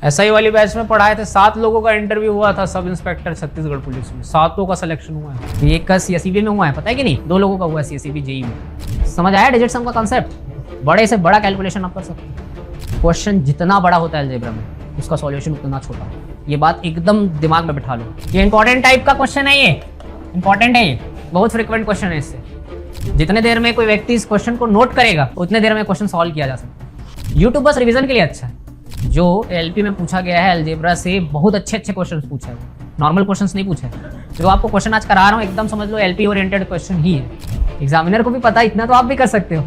SI वाली batch में पढ़ाए थे, 7 लोगों का इंटरव्यू हुआ था सब इंस्पेक्टर छत्तीसगढ़ पुलिस में, 7 का सिलेक्शन हुआ है। एक का CSEB में हुआ है, पता है कि नहीं? 2 लोगों का हुआ है CSEB JEE में। समझ आया डिजिट सम का कॉन्सेप्ट? बड़े से बड़ा कैलकुलेशन आप कर सकते हैं। क्वेश्चन जितना बड़ा होता है अलजेब्रा में, उसका सॉल्यूशन उतना छोटा। ये बात एकदम दिमाग में बिठा लो। ये इंपॉर्टेंट टाइप का क्वेश्चन है, ये इंपॉर्टेंट है, ये बहुत फ्रिक्वेंट क्वेश्चन है। इससे जितने देर में कोई व्यक्ति इस क्वेश्चन को नोट करेगा उतने देर में क्वेश्चन सॉल्व किया जा सकता है। यूट्यूब बस रिवीजन के लिए अच्छा है। जो LP में पूछा गया है अलजेब्रा से, बहुत अच्छे क्वेश्चन पूछा है, नॉर्मल क्वेश्चंस नहीं पूछे। जो आपको क्वेश्चन आज करा रहा हूँ एकदम समझ लो LP ओरिएंटेड क्वेश्चन ही है। एग्जामिनर को भी पता है, इतना तो आप भी कर सकते हो।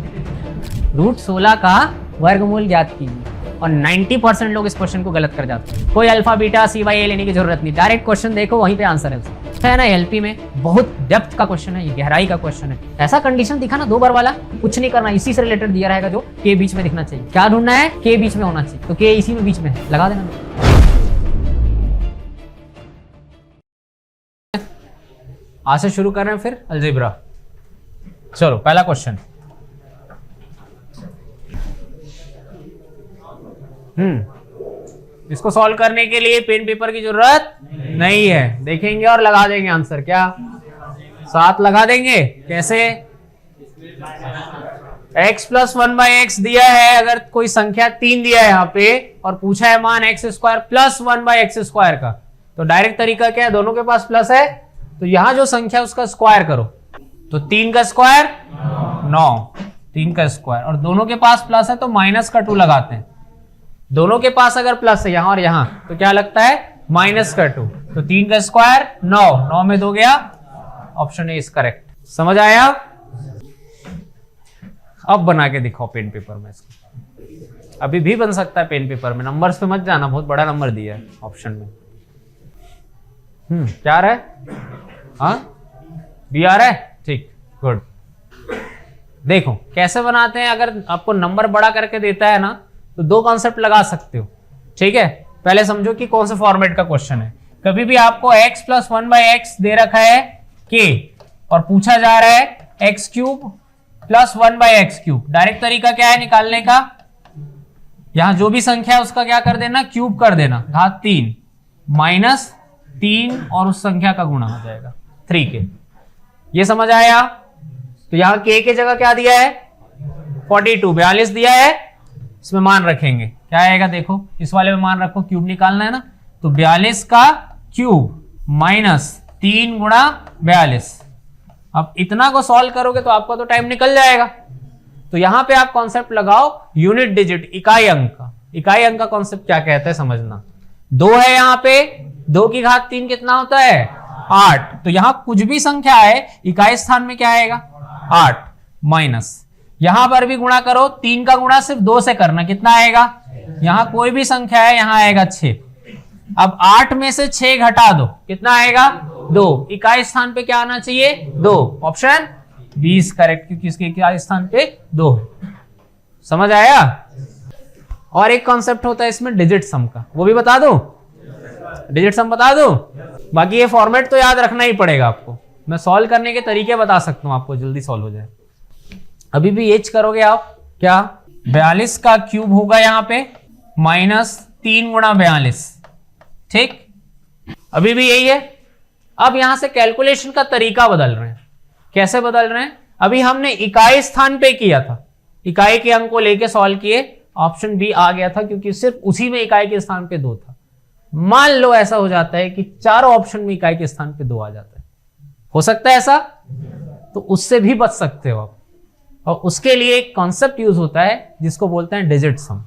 √16 का वर्गमूल ज्ञात कीजिए, और 90% लोग इस क्वेश्चन को गलत कर जाते हैं। कोई अल्फा बीटा CYA लेने की जरूरत नहीं, डायरेक्ट क्वेश्चन देखो वहीं पे आंसर है उसका। है ना, LP में बहुत डेप्थ का क्वेश्चन है, ये गहराई का क्वेश्चन है। ऐसा कंडीशन दिखा ना 2 बार वाला, कुछ नहीं करना, इसी से रिलेटेड दिया रहेगा जो K बीच में दिखना चाहिए। क्या ढूंढना है? K बीच में होना चाहिए, तो K इसी में बीच में है, लगा देना। आज से शुरू कर रहे हैं फिर अलजेब्रा। चलो पहला क्वेश्चन। इसको सॉल्व करने के लिए पेन पेपर की जरूरत नहीं है, देखेंगे और लगा देंगे आंसर। क्या 7 लगा देंगे? कैसे? x + 1/x दिया है, अगर कोई संख्या 3 दिया है यहाँ पे और पूछा है मान x² + 1/x² का, तो डायरेक्ट तरीका क्या है? दोनों के पास प्लस है, तो यहां जो संख्या उसका स्क्वायर करो। तो 3 का स्क्वायर 9, 3 का स्क्वायर, और दोनों के पास प्लस है तो -2 लगाते हैं। दोनों के पास अगर प्लस है यहां और यहां, तो क्या लगता है? -2। तो 3 का स्क्वायर 9, 9 में 2 गया, ऑप्शन ए इज करेक्ट। समझ आया? अब बना के दिखाओ पेन पेपर में इसको। अभी भी बन सकता है पेन पेपर में, नंबर्स पे मत जाना, बहुत बड़ा नंबर दिया है ऑप्शन में। क्या आ रहा है? हाँ, बी आ रहा है, ठीक, गुड। देखो कैसे बनाते हैं। अगर आपको नंबर बड़ा करके देता है ना, तो 2 कॉन्सेप्ट लगा सकते हो, ठीक है। पहले समझो कि कौन से फॉर्मेट का क्वेश्चन है। कभी भी आपको x + 1/x दे रखा है k, और पूछा जा रहा है x³ + 1/x³, डायरेक्ट तरीका क्या है निकालने का? यहां जो भी संख्या है उसका क्या कर देना? क्यूब कर देना, घात 3 -3, और उस संख्या का गुणा हो जाएगा 3k। ये समझ आया? तो यहां k के जगह क्या दिया है? 42 दिया है, इसमें मान रखेंगे, क्या आएगा? देखो इस वाले में मान रखो, क्यूब निकालना है ना, तो 42 का क्यूब -3 × 42। अब इतना को सॉल्व करोगे तो आपका तो टाइम निकल जाएगा। तो यहां पे आप कॉन्सेप्ट लगाओ यूनिट डिजिट, इकाई अंक का। इकाई अंक का कॉन्सेप्ट क्या कहता है समझना। 2 है यहाँ पे, 2 की घात 3 कितना होता है? 8। तो यहां कुछ भी संख्या है, इकाई स्थान में क्या आएगा? 8 माइनस, यहां पर भी गुणा करो, 3 का गुणा सिर्फ 2 से करना, कितना आएगा? यहां कोई भी संख्या है, यहां आएगा 6। अब 8 में से 6 घटा दो, कितना आएगा? 2। इकाई स्थान पे क्या आना चाहिए? 2। ऑप्शन बी इज करेक्ट, क्योंकि इसके इकाई स्थान पे 2 है। समझ आया? और एक कॉन्सेप्ट होता है इसमें डिजिट सम का, वो भी बता दो। डिजिट सम बता दो, बाकी ये फॉर्मेट तो याद रखना ही पड़ेगा आपको। मैं सॉल्व करने के तरीके बता सकता हूं आपको, जल्दी सॉल्व हो जाए। अभी भी एच करोगे आप, क्या 42 का क्यूब होगा यहाँ पे -3 × 42, ठीक। अभी भी यही है। अब यहां से कैलकुलेशन का तरीका बदल रहे हैं। कैसे बदल रहे हैं? अभी हमने इकाई स्थान पे किया था, इकाई के अंक को लेके सॉल्व किए, ऑप्शन बी आ गया था, क्योंकि सिर्फ उसी में इकाई के स्थान पे 2 था। मान लो ऐसा हो जाता है कि चारों ऑप्शन में इकाई के स्थान पे 2 आ जाता है, हो सकता है ऐसा, तो उससे भी बच सकते हो आप। और उसके लिए एक कॉन्सेप्ट यूज होता है जिसको बोलते हैं डिजिट सम।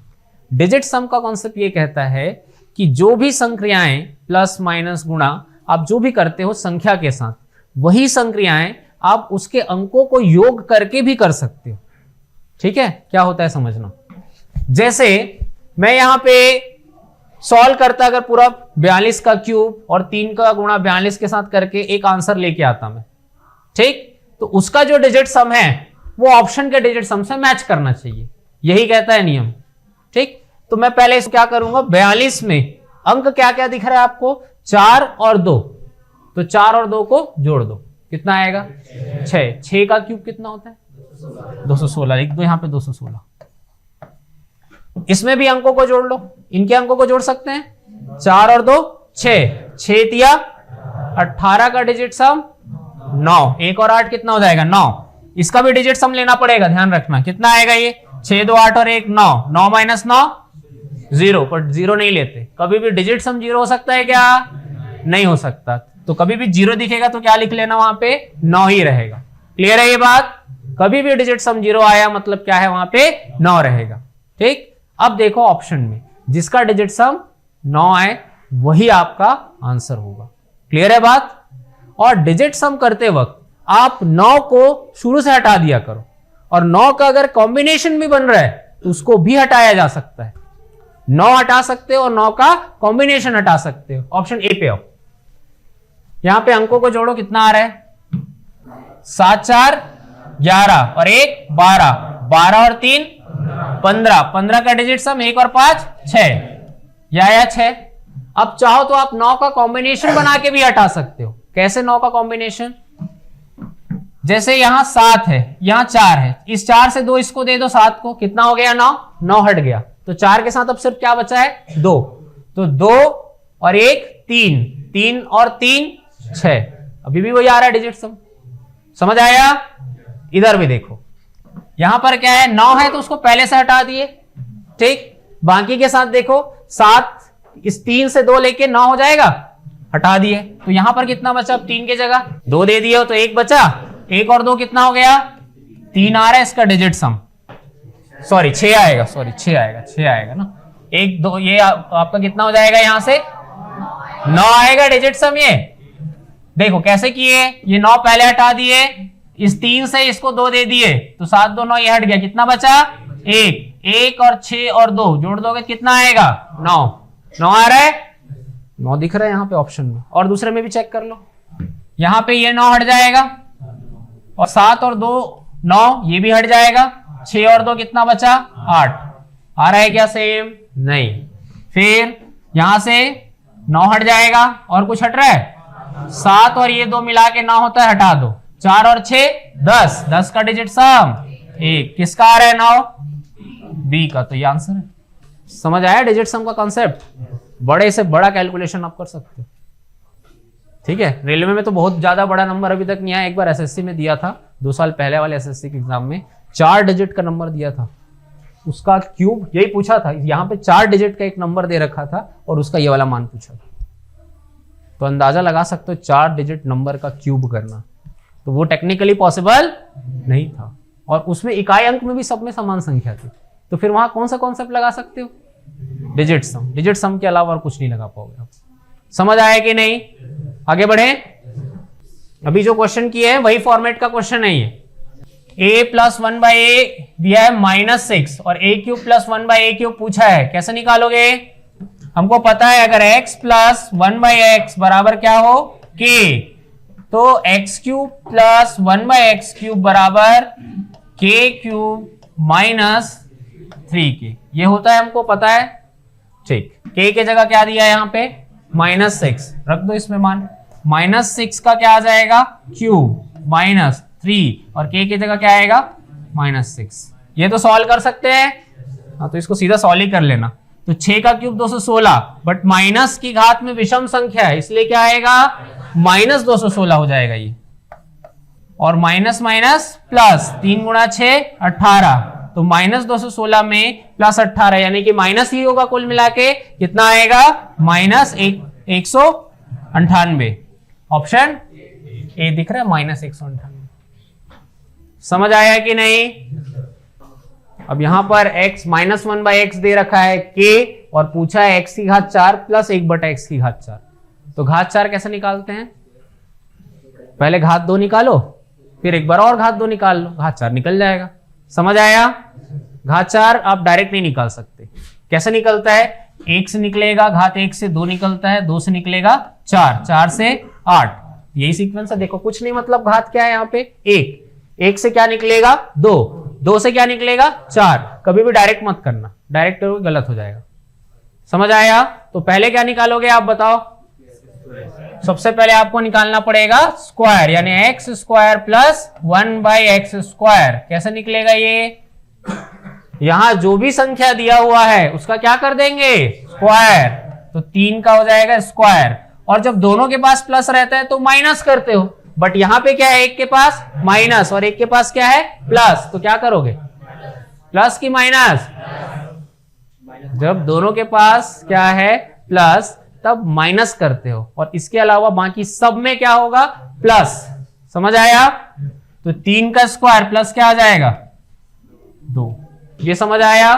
डिजिट सम का कॉन्सेप्ट ये कहता है कि जो भी संक्रियाएं प्लस माइनस गुणा आप जो भी करते हो संख्या के साथ, वही संक्रियाएं आप उसके अंकों को योग करके भी कर सकते हो, ठीक है। क्या होता है समझना। जैसे मैं यहां पे सॉल्व करता, अगर पूरा 42 का क्यूब और 3 का गुणा 42 के साथ करके एक आंसर लेके आता मैं, ठीक, तो उसका जो डिजिट सम है वो ऑप्शन के डिजिट सम से मैच करना चाहिए, यही कहता है नियम, ठीक। तो मैं पहले इसको क्या करूंगा, 42 में अंक क्या क्या दिख रहा है आपको? 4 और 2, तो 4 और 2 को जोड़ दो, कितना आएगा? 6। 6 का क्यूब कितना होता है? 216। लिख दो यहां पे 216। इसमें भी अंकों को जोड़ लो, इनके अंकों को जोड़ सकते हैं, 4 और 2 6, 6 दिया 18 का डिजिट सम 9, 1 और 8 कितना हो जाएगा 9। इसका भी डिजिट सम लेना पड़ेगा, ध्यान रखना कितना आएगा ये 6 2 8 और 1 9, 9 माइनस 9 0, पर 0 नहीं लेते। कभी भी डिजिट सम 0 हो सकता है क्या? नहीं हो सकता। तो कभी भी 0 दिखेगा तो क्या लिख लेना, वहां पे 9 ही रहेगा। क्लियर है ये बात? कभी भी डिजिट सम 0 आया मतलब क्या है, वहां पे 9 रहेगा। ठीक, अब देखो ऑप्शन में जिसका डिजिट सम 9 आए वही आपका आंसर होगा। क्लियर है बात? और डिजिट सम करते वक्त आप 9 को शुरू से हटा दिया करो, और 9 का अगर कॉम्बिनेशन भी बन रहा है तो उसको भी हटाया जा सकता है। 9 हटा सकते हो और 9 का कॉम्बिनेशन हटा सकते हो। ऑप्शन ए पे आओ, यहां पे अंकों को जोड़ो, कितना आ रहा है 7 4 11 और 1 12, 12 और 3 15, 15 का डिजिट सम 1 और 5 6, या 6। अब चाहो तो आप 9 का कॉम्बिनेशन बना के भी हटा सकते हो। कैसे 9 का कॉम्बिनेशन? जैसे यहां 7 है, यहां 4 है, इस 4 से 2 इसको दे दो 7 को, कितना हो गया 9, 9 हट गया। तो 4 के साथ अब सिर्फ क्या बचा है 2, तो 2 और 1 3, 3 और 3 6, अभी भी वही आ रहा है डिजिट सम। समझ आया? इधर भी देखो, यहां पर क्या है 9 है तो उसको पहले से हटा दिए। ठीक, बाकी के साथ देखो 7 इस 3 से 2 लेके 9 हो जाएगा, हटा दिए। तो यहां पर कितना बचा, अब 3 की जगह 2 दे दिए हो तो 1 बचा, 1 और 2 कितना हो गया 3 आ रहा है इसका डिजिट सम, सॉरी 6 आएगा, सॉरी 6 आएगा, 6 आएगा ना, 1 2 ये आपका कितना हो जाएगा, यहां से 9 आएगा डिजिट सम। ये देखो कैसे किए, ये 9 पहले हटा दिए, इस 3 से इसको 2 दे दिए तो 7 2 9 ये हट गया, कितना बचा 1, 1 और 6 और 2 जोड़ दोगे कितना आएगा 9, 9 आ रहा है, 9 दिख रहा है यहाँ पे ऑप्शन में। और दूसरे में भी चेक कर लो, यहां पे ये 9 हट जाएगा और 7 और 2 9 ये भी हट जाएगा, 6 और 2 कितना बचा 8, आ रहा है क्या सेम? नहीं। फिर यहां से 9 हट जाएगा और कुछ हट रहा है, 7 और ये 2 मिला के 9 होता है, हटा दो, 4 और 6 10, 10 का डिजिट सम 1, किसका आ रहा है 9? बी का। तो ये आंसर है। समझ आया डिजिट सम का कॉन्सेप्ट? बड़े से बड़ा कैलकुलेशन आप कर सकते हो। ठीक है, रेलवे में तो बहुत ज्यादा बड़ा नंबर अभी तक नहीं आया। एक बार एसएससी में दिया था 2 साल पहले वाले एसएससी के एग्जाम में, 4 डिजिट का नंबर दिया था, उसका क्यूब यही पूछा था, यहाँ पे 4 डिजिट का एक नंबर दे रखा था और उसका ये वाला मान पूछा था। तो अंदाजा लगा सकते हो 4 डिजिट नंबर का क्यूब करना, तो वो टेक्निकली पॉसिबल नहीं था। और उसमें इकाई अंक में भी सब में समान संख्या थी, तो फिर वहां कौन सा कॉन्सेप्ट लगा सकते हो? डिजिट सम। डिजिट सम के अलावा और कुछ नहीं लगा पाओगे आप। समझ आया कि नहीं? आगे बढ़े। अभी जो क्वेश्चन किए हैं वही फॉर्मेट का क्वेश्चन है ये। a प्लस 1/a दिया है -6 और a cube plus 1/a cube पूछा है, कैसे निकालोगे? हमको पता है अगर x प्लस 1/x बराबर क्या हो k, तो x cube plus 1/x cube बराबर k क्यूब माइनस 3k, ये होता है, हमको पता है। ठीक, k के जगह क्या दिया है यहाँ पे -6, रख दो इसमें मान, -6 का क्या आ जाएगा क्यूब माइनस 3 और k की जगह क्या आएगा -6। ये तो सॉल्व कर सकते हैं, हाँ तो इसको सीधा सॉल्व ही कर लेना। तो 6 का क्यूब 216, बट माइनस की घात में विषम संख्या है इसलिए क्या आएगा -216 हो जाएगा ये, और माइनस माइनस प्लस 3 गुणा 6 18, तो -216 में प्लस 18 यानी कि माइनस ही होगा, कुल मिला के कितना आएगा -198। ऑप्शन ए दिख रहा है -198। समझ आया कि नहीं? अब यहां पर x -1/x दे रखा है k और पूछा है x की घात 4 प्लस 1/x की घात 4, तो घात 4 कैसे निकालते हैं? पहले घात 2 निकालो, फिर एक बार और घात 2 निकाल लो, घात 4 निकल जाएगा। समझ आया? घात 4 आप डायरेक्ट नहीं निकाल सकते, कैसे निकलता है? 1 से निकलेगा, घात 1 से 2 निकलता है, 2 से निकलेगा 4, 4 से 8, यही सीक्वेंस है। देखो कुछ नहीं, मतलब घात क्या है यहाँ पे 1 से क्या निकलेगा 2 से क्या निकलेगा 4। कभी भी डायरेक्ट मत करना, डायरेक्ट करोगे गलत हो जाएगा। समझ आया? तो पहले क्या निकालोगे आप बताओ? सबसे पहले आपको निकालना पड़ेगा स्क्वायर, यानी x² प्लस 1/x²। कैसे निकलेगा ये? यहां जो भी संख्या दिया हुआ है उसका क्या कर देंगे, स्क्वायर। तो 3 का हो जाएगा स्क्वायर। और जब दोनों के पास प्लस रहता है तो माइनस करते हो, बट यहां पे क्या है, एक के पास माइनस और एक के पास क्या है, प्लस। तो क्या करोगे, प्लस की माइनस। जब दोनों के पास क्या है, प्लस, तब माइनस करते हो। और इसके अलावा बाकी सब में क्या होगा, प्लस। समझ आया? तो 3 का स्क्वायर प्लस क्या आ जाएगा, 2। ये समझ आया?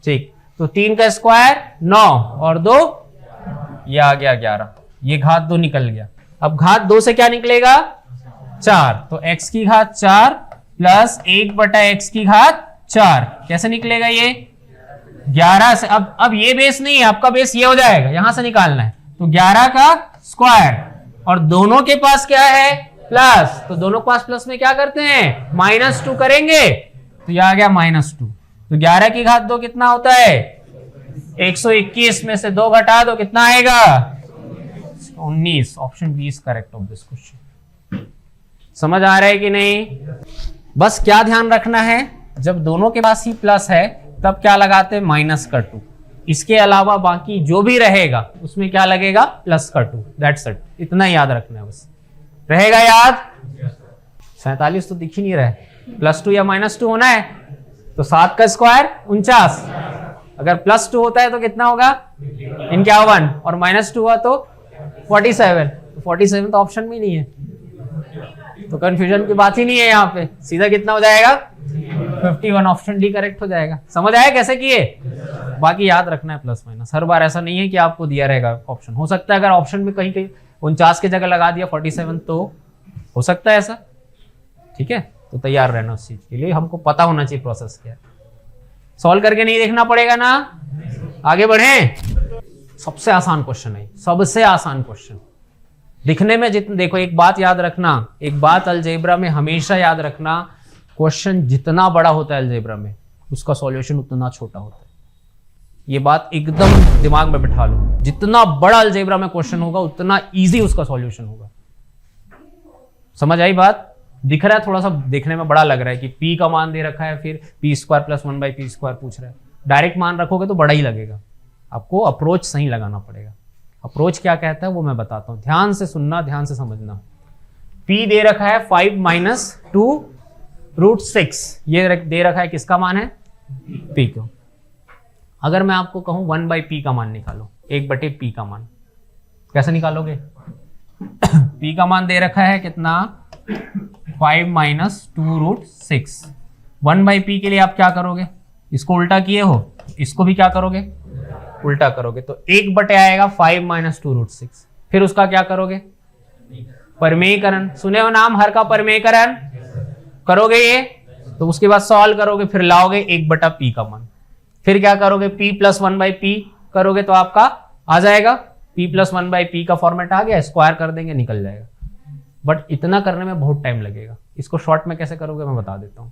ठीक। तो 3 का स्क्वायर 9 और 2 ये आ गया 11। ये घात 2 निकल गया। अब घात 2 से क्या निकलेगा, 4। तो x की घात 4 प्लस 1/x की घात 4 कैसे निकलेगा, ये 11 से। अब ये बेस नहीं है आपका, बेस ये हो जाएगा, यहां से निकालना है। तो 11 का स्क्वायर और दोनों के पास क्या है, प्लस। तो दोनों के पास प्लस में क्या करते हैं, -2 करेंगे। तो ये आ गया -2। तो 11 की घात 2 कितना होता है, 121 में से 2 घटा दो, कितना आएगा, 19। Option B is correct of this question. समझ आ रहा है कि नहीं? बस क्या ध्यान रखना है, जब दोनों के पास ही प्लस है तब क्या लगाते हैं, -2। इसके अलावा बाकी जो भी रहेगा उसमें क्या लगेगा, +2। That's it. इतना याद रखना है बस। रहेगा याद? 47 तो दिख ही नहीं रहा है, +2 या -2 होना है। तो 7 का स्क्वायर 49। अगर +2 होता है तो कितना होगा, 51, और -2 हुआ तो 47। तो 47 तो ऑप्शन में नहीं है, तो कंफ्यूजन की बात ही नहीं है यहाँ पे। सीधा कितना हो जाएगा, 51। ऑप्शन डी करेक्ट हो जाएगा। समझ आया कैसे किए? बाकी याद रखना है प्लस माइनस। हर बार ऐसा नहीं है कि आपको दिया रहेगा ऑप्शन। हो सकता है अगर ऑप्शन में कहीं कहीं 49 की जगह लगा दिया 47 तो हो सकता है ऐसा। ठीक है, तो तैयार रहना उस चीज के लिए। हमको पता होना चाहिए प्रोसेस क्या है। सॉल्व करके नहीं देखना पड़ेगा ना। आगे बढ़े। सबसे आसान क्वेश्चन है, सबसे आसान क्वेश्चन दिखने में जितना। देखो एक बात याद रखना, एक बात अलजेब्रा में हमेशा याद रखना, क्वेश्चन जितना बड़ा होता है अलजेब्रा में उसका सॉल्यूशन उतना छोटा होता है। ये बात एकदम दिमाग में बिठा लो। जितना बड़ा अलजेब्रा में क्वेश्चन होगा उतना इजी उसका सॉल्यूशन होगा। समझ आई बात? दिख रहा है थोड़ा सा देखने में बड़ा लग रहा है कि p का मान दे रखा है, फिर p² + 1/p² पूछ रहा है। डायरेक्ट मान रखोगे तो बड़ा ही लगेगा। आपको अप्रोच सही लगाना पड़ेगा। अप्रोच क्या कहता है वो मैं बताता हूं, ध्यान से सुनना, ध्यान से समझना। p दे रखा है 5 - 2√6। ये दे रखा है, किसका मान है, p को। अगर मैं आपको कहूं 1/p का मान निकालो, 1/p का मान, कैसे निकालोगे? p का मान दे रखा है कितना, 5 - 2√6। 1/p के लिए आप क्या करोगे, इसको उल्टा किए हो, इसको भी क्या करोगे, उल्टा करोगे। तो 1 आएगा 5 - 2√6। फिर उसका क्या करोगे, परमेयीकरण। सुने हो नाम हर का परमेयीकरण करोगे ये, तो उसके बाद सॉल्व करोगे, फिर लाओगे 1/p का मान। फिर क्या करोगे, p + 1/p करोगे तो आपका आ जाएगा। p + 1/p का फॉर्मेट आ गया, स्क्वायर कर देंगे, निकल जाएगा। बट इतना करने में बहुत टाइम लगेगा। इसको शॉर्ट में कैसे करोगे मैं बता देता हूं।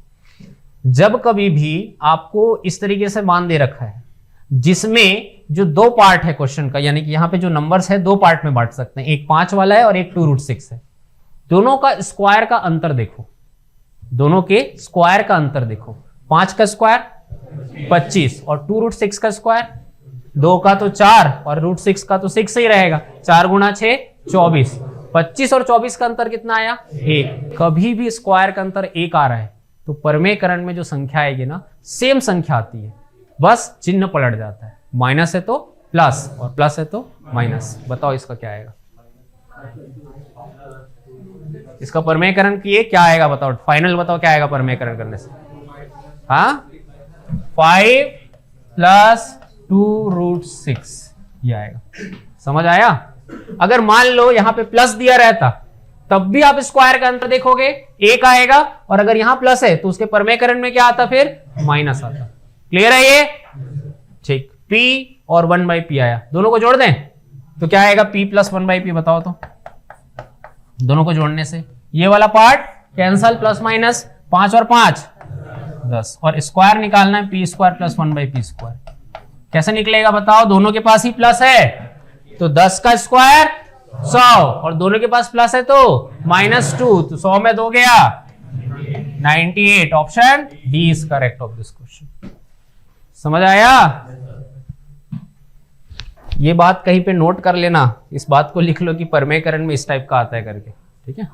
जब कभी भी आपको इस तरीके से मान दे रखा है जिसमें जो 2 पार्ट है क्वेश्चन का, यानी कि यहां पे जो नंबर्स है 2 पार्ट में बांट सकते हैं, एक 5 वाला है और एक 2√6 है। दोनों का स्क्वायर का अंतर देखो, दोनों के स्क्वायर का अंतर देखो। 5 का स्क्वायर 25 और 2√6 का स्क्वायर 2 का तो 4 और √6 का तो 6 ही रहेगा। 4 × 6 24। 25 और 24 का अंतर कितना आया, 1। कभी भी स्क्वायर का अंतर 1 आ रहा है तो परमेयीकरण में जो संख्या आएगी ना, सेम संख्या आती है, बस चिन्ह पलट जाता है। माइनस है तो प्लस और प्लस है तो माइनस। बताओ इसका क्या आएगा, इसका परमेयीकरण किए क्या आएगा, बताओ फाइनल बताओ क्या आएगा परमेयीकरण करने से। हाँ, 5 + 2√6 ये आएगा। समझ आया? अगर मान लो यहां पे प्लस दिया रहता तब भी आप स्क्वायर का अंतर देखोगे 1 आएगा, और अगर यहां प्लस है तो उसके परमेयीकरण में क्या आता, फिर माइनस आता। क्लियर है ये? ठीक। p और 1/p आया, दोनों को जोड़ दें तो क्या आएगा, p + 1/p। बताओ तो, दोनों को जोड़ने से ये वाला पार्ट कैंसल, +- 5 और 5 10, और स्क्वायर निकालना है, p² + 1/p²। कैसे निकलेगा बताओ, दोनों के पास ही प्लस है तो 10 का स्क्वायर 100, और दोनों के पास प्लस है तो -2, तो 100 में 2 गया 98। Option D is correct of this question. समझ आया? ये बात कहीं पे नोट कर लेना, इस बात को लिख लो कि परमेयकरण में इस टाइप का आता है करके, ठीक है?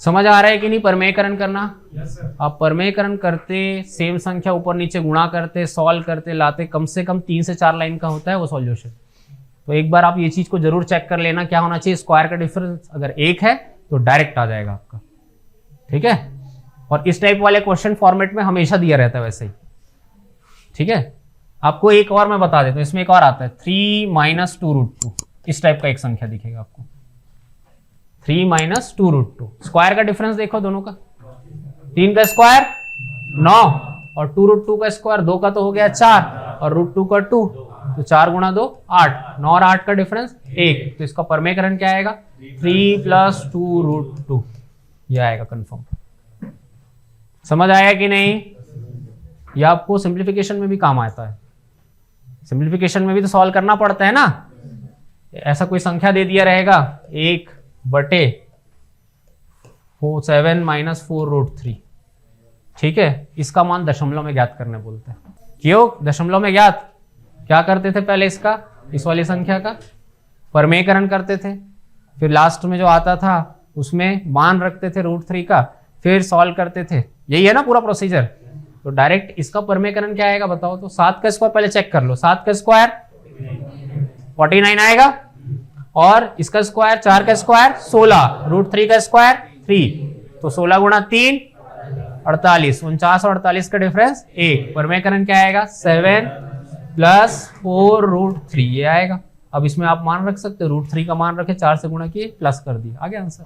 समझ आ रहा है कि नहीं परमेयकरण करना? आप परमेयकरण करते, सेम संख्या ऊपर नीचे गुणा करते, सॉल्व करते, लाते, कम से कम 3 से 4 लाइन का होता है वो सॉल्यूशन। तो एक बार आप ये चीज को जरूर चेक कर लेना, क्या होना चाहिए, स्क्वायर का डिफरेंस अगर 1 है तो डायरेक्ट आ जाएगा आपका, ठीक है? और इस टाइप वाले क्वेश्चन फॉर्मेट में हमेशा दिया रहता है वैसे ही, ठीक है? आपको एक और मैं बता देता हूं, इसमें एक और आता है 3 - 2√2, इस टाइप का एक संख्या दिखेगा आपको, 3 - 2√2। स्क्वायर का डिफरेंस देखो दोनों का, 3 का स्क्वायर 9 और 2√2 का स्क्वायर 2 का तो हो गया 4 और √2 का 2, तो 4 × 2 8, 9 और 8 का डिफरेंस 1, तो इसका परमेयकरण क्या आएगा, 3 + 2√2, ये आएगा कंफर्म। समझ आया कि नहीं? ये आपको सिंप्लीफिकेशन में भी काम आता है, सिंप्लीफिकेशन में भी तो सॉल्व करना पड़ता है ना। ऐसा कोई संख्या दे दिया रहेगा 1/7 - 4√3, ठीक है? इसका मान दशमलव में ज्ञात करने बोलते हैं। क्यों दशमलव में ज्ञात? क्या करते थे पहले, इसका, इस वाली संख्या का परमेयकरण करते थे, फिर लास्ट में जो आता था उसमें मान रखते थे √3 का, फिर सॉल्व करते थे। यही है ना पूरा प्रोसीजर। तो डायरेक्ट इसका परमेयकरण क्या आएगा बताओ तो? 7 का स्क्वायर पहले चेक कर लो, 7 का स्क्वायर 49 आएगा, और इसका स्क्वायर 4 का स्क्वायर 16, √3 का स्क्वायर 3, तो 16 × 3 48, 49 और 48 का डिफरेंस 1, परमेयकरण क्या आएगा 7 + 4√3, ये आएगा। अब इसमें आप मान रख सकते हो, √3 का मान रखे, 4 से गुणा किए, प्लस कर दिया, आ गया आंसर।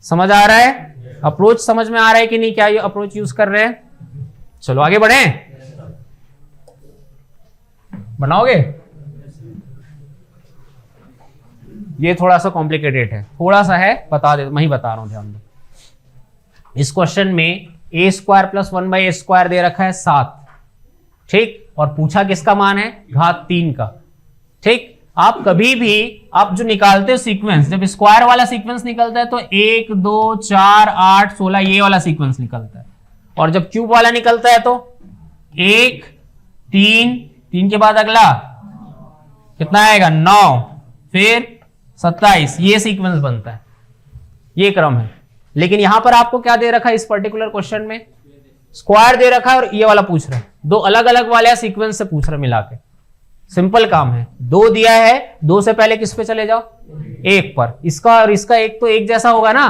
समझ आ रहा है? अप्रोच समझ में आ रहा है कि नहीं, क्या ये अप्रोच यूज कर रहे हैं? चलो आगे बढ़े, बनाओगे? ये थोड़ा सा कॉम्प्लिकेटेड है, थोड़ा सा है, बता दे, मैं ही बता रहा हूं, ध्यान दो। इस क्वेश्चन में a² + 1/a² दे रखा है 7, ठीक, और पूछा किसका मान है, घात 3 का, ठीक। आप कभी भी आप जो निकालते हो सीक्वेंस, जब स्क्वायर वाला सीक्वेंस निकलता है तो 1 2 4 8 16 ये वाला सीक्वेंस निकलता है, और जब क्यूब वाला निकलता है तो 1 3 3 के बाद अगला कितना आएगा 9 फिर 27, ये सीक्वेंस बनता है, ये क्रम है। लेकिन यहां पर आपको क्या दे रखा है इस पर्टिकुलर क्वेश्चन में, स्क्वायर दे रखा है और ये वाला पूछ रहा है, दो अलग अलग वाले सीक्वेंस से पूछ रहा है मिला के। सिंपल काम है, 2 दिया है, 2 से पहले किस पे चले जाओ 1 पर, इसका और इसका एक तो एक जैसा होगा ना,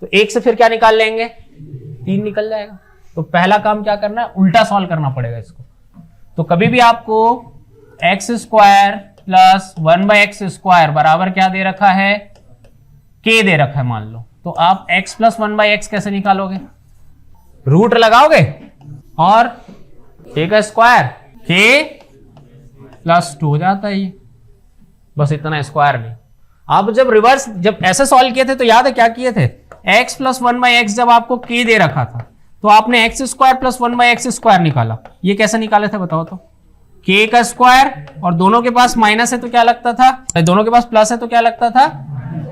तो 1 से फिर क्या निकाल लेंगे 3 निकल जाएगा। तो पहला काम क्या करना है, उल्टा सॉल्व करना पड़ेगा इसको। तो कभी भी आपको x² + 1/x² बराबर क्या दे रखा है, k दे रखा है मान लो, तो आप x + 1/x कैसे निकालोगे, रूट लगाओगे और k का स्क्वायर k +2 हो जाता है, ये बस इतना, स्क्वायर नहीं। आप जब रिवर्स, जब ऐसे सॉल्व किए थे तो याद है क्या किए थे, x + 1/x जब आपको k दे रखा था तो आपने x² + 1/x² निकाला। ये कैसे निकाले थे बताओ तो, k का स्क्वायर और दोनों के पास माइनस है तो क्या लगता था, दोनों के पास प्लस है तो क्या लगता था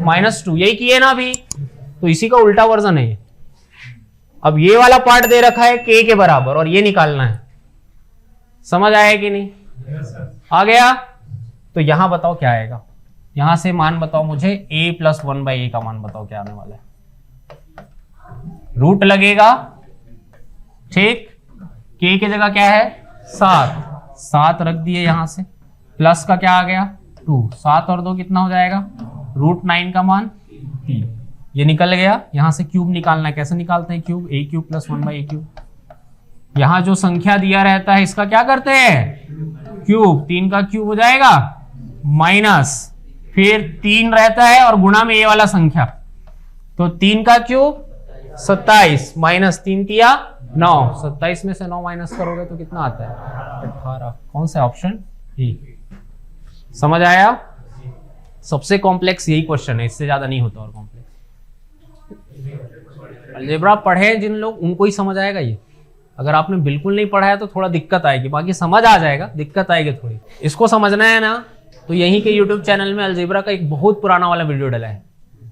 -2, यही किए ना अभी, तो इसी का उल्टा वर्जन है ये। अब ये वाला पार्ट दे रखा है k के बराबर और ये निकालना है, समझ आया कि नहीं? आ गया। तो यहां बताओ क्या आएगा, यहां से मान बताओ मुझे, a + 1/a का मान बताओ क्या आने वाला है, रूट लगेगा, ठीक, k की जगह क्या है 7 रख दिए, यहां से प्लस का क्या आ गया 2, 7 और 2 कितना हो जाएगा, √9 का मान 3, ये निकल गया। यहां से क्यूब निकालना है, कैसे निकालते हैं क्यूब, a³ + 1/a³। यहां जो संख्या दिया रहता है इसका क्या करते हैं क्यूब, 3 का क्यूब हो जाएगा माइनस, फिर 3 रहता है और गुणा में ये वाला संख्या, तो 3 का क्यूब 27 माइनस 3 तिया 9, 27 में से 9 माइनस करोगे तो कितना आता है 18। कौन सा ऑप्शन ए, समझ आया? सबसे कॉम्प्लेक्स यही क्वेश्चन है, इससे ज्यादा नहीं होता और कॉम्प्लेक्स। अलजेब्रा पढ़े जिन लोग उनको ही समझ आएगा ये, अगर आपने बिल्कुल नहीं पढ़ा है तो थोड़ा दिक्कत आएगी, बाकी समझ आ जाएगा, दिक्कत आएगी थोड़ी। इसको समझना है ना, तो यहीं के YouTube चैनल में अलजेब्रा का एक बहुत पुराना वाला वीडियो डला है,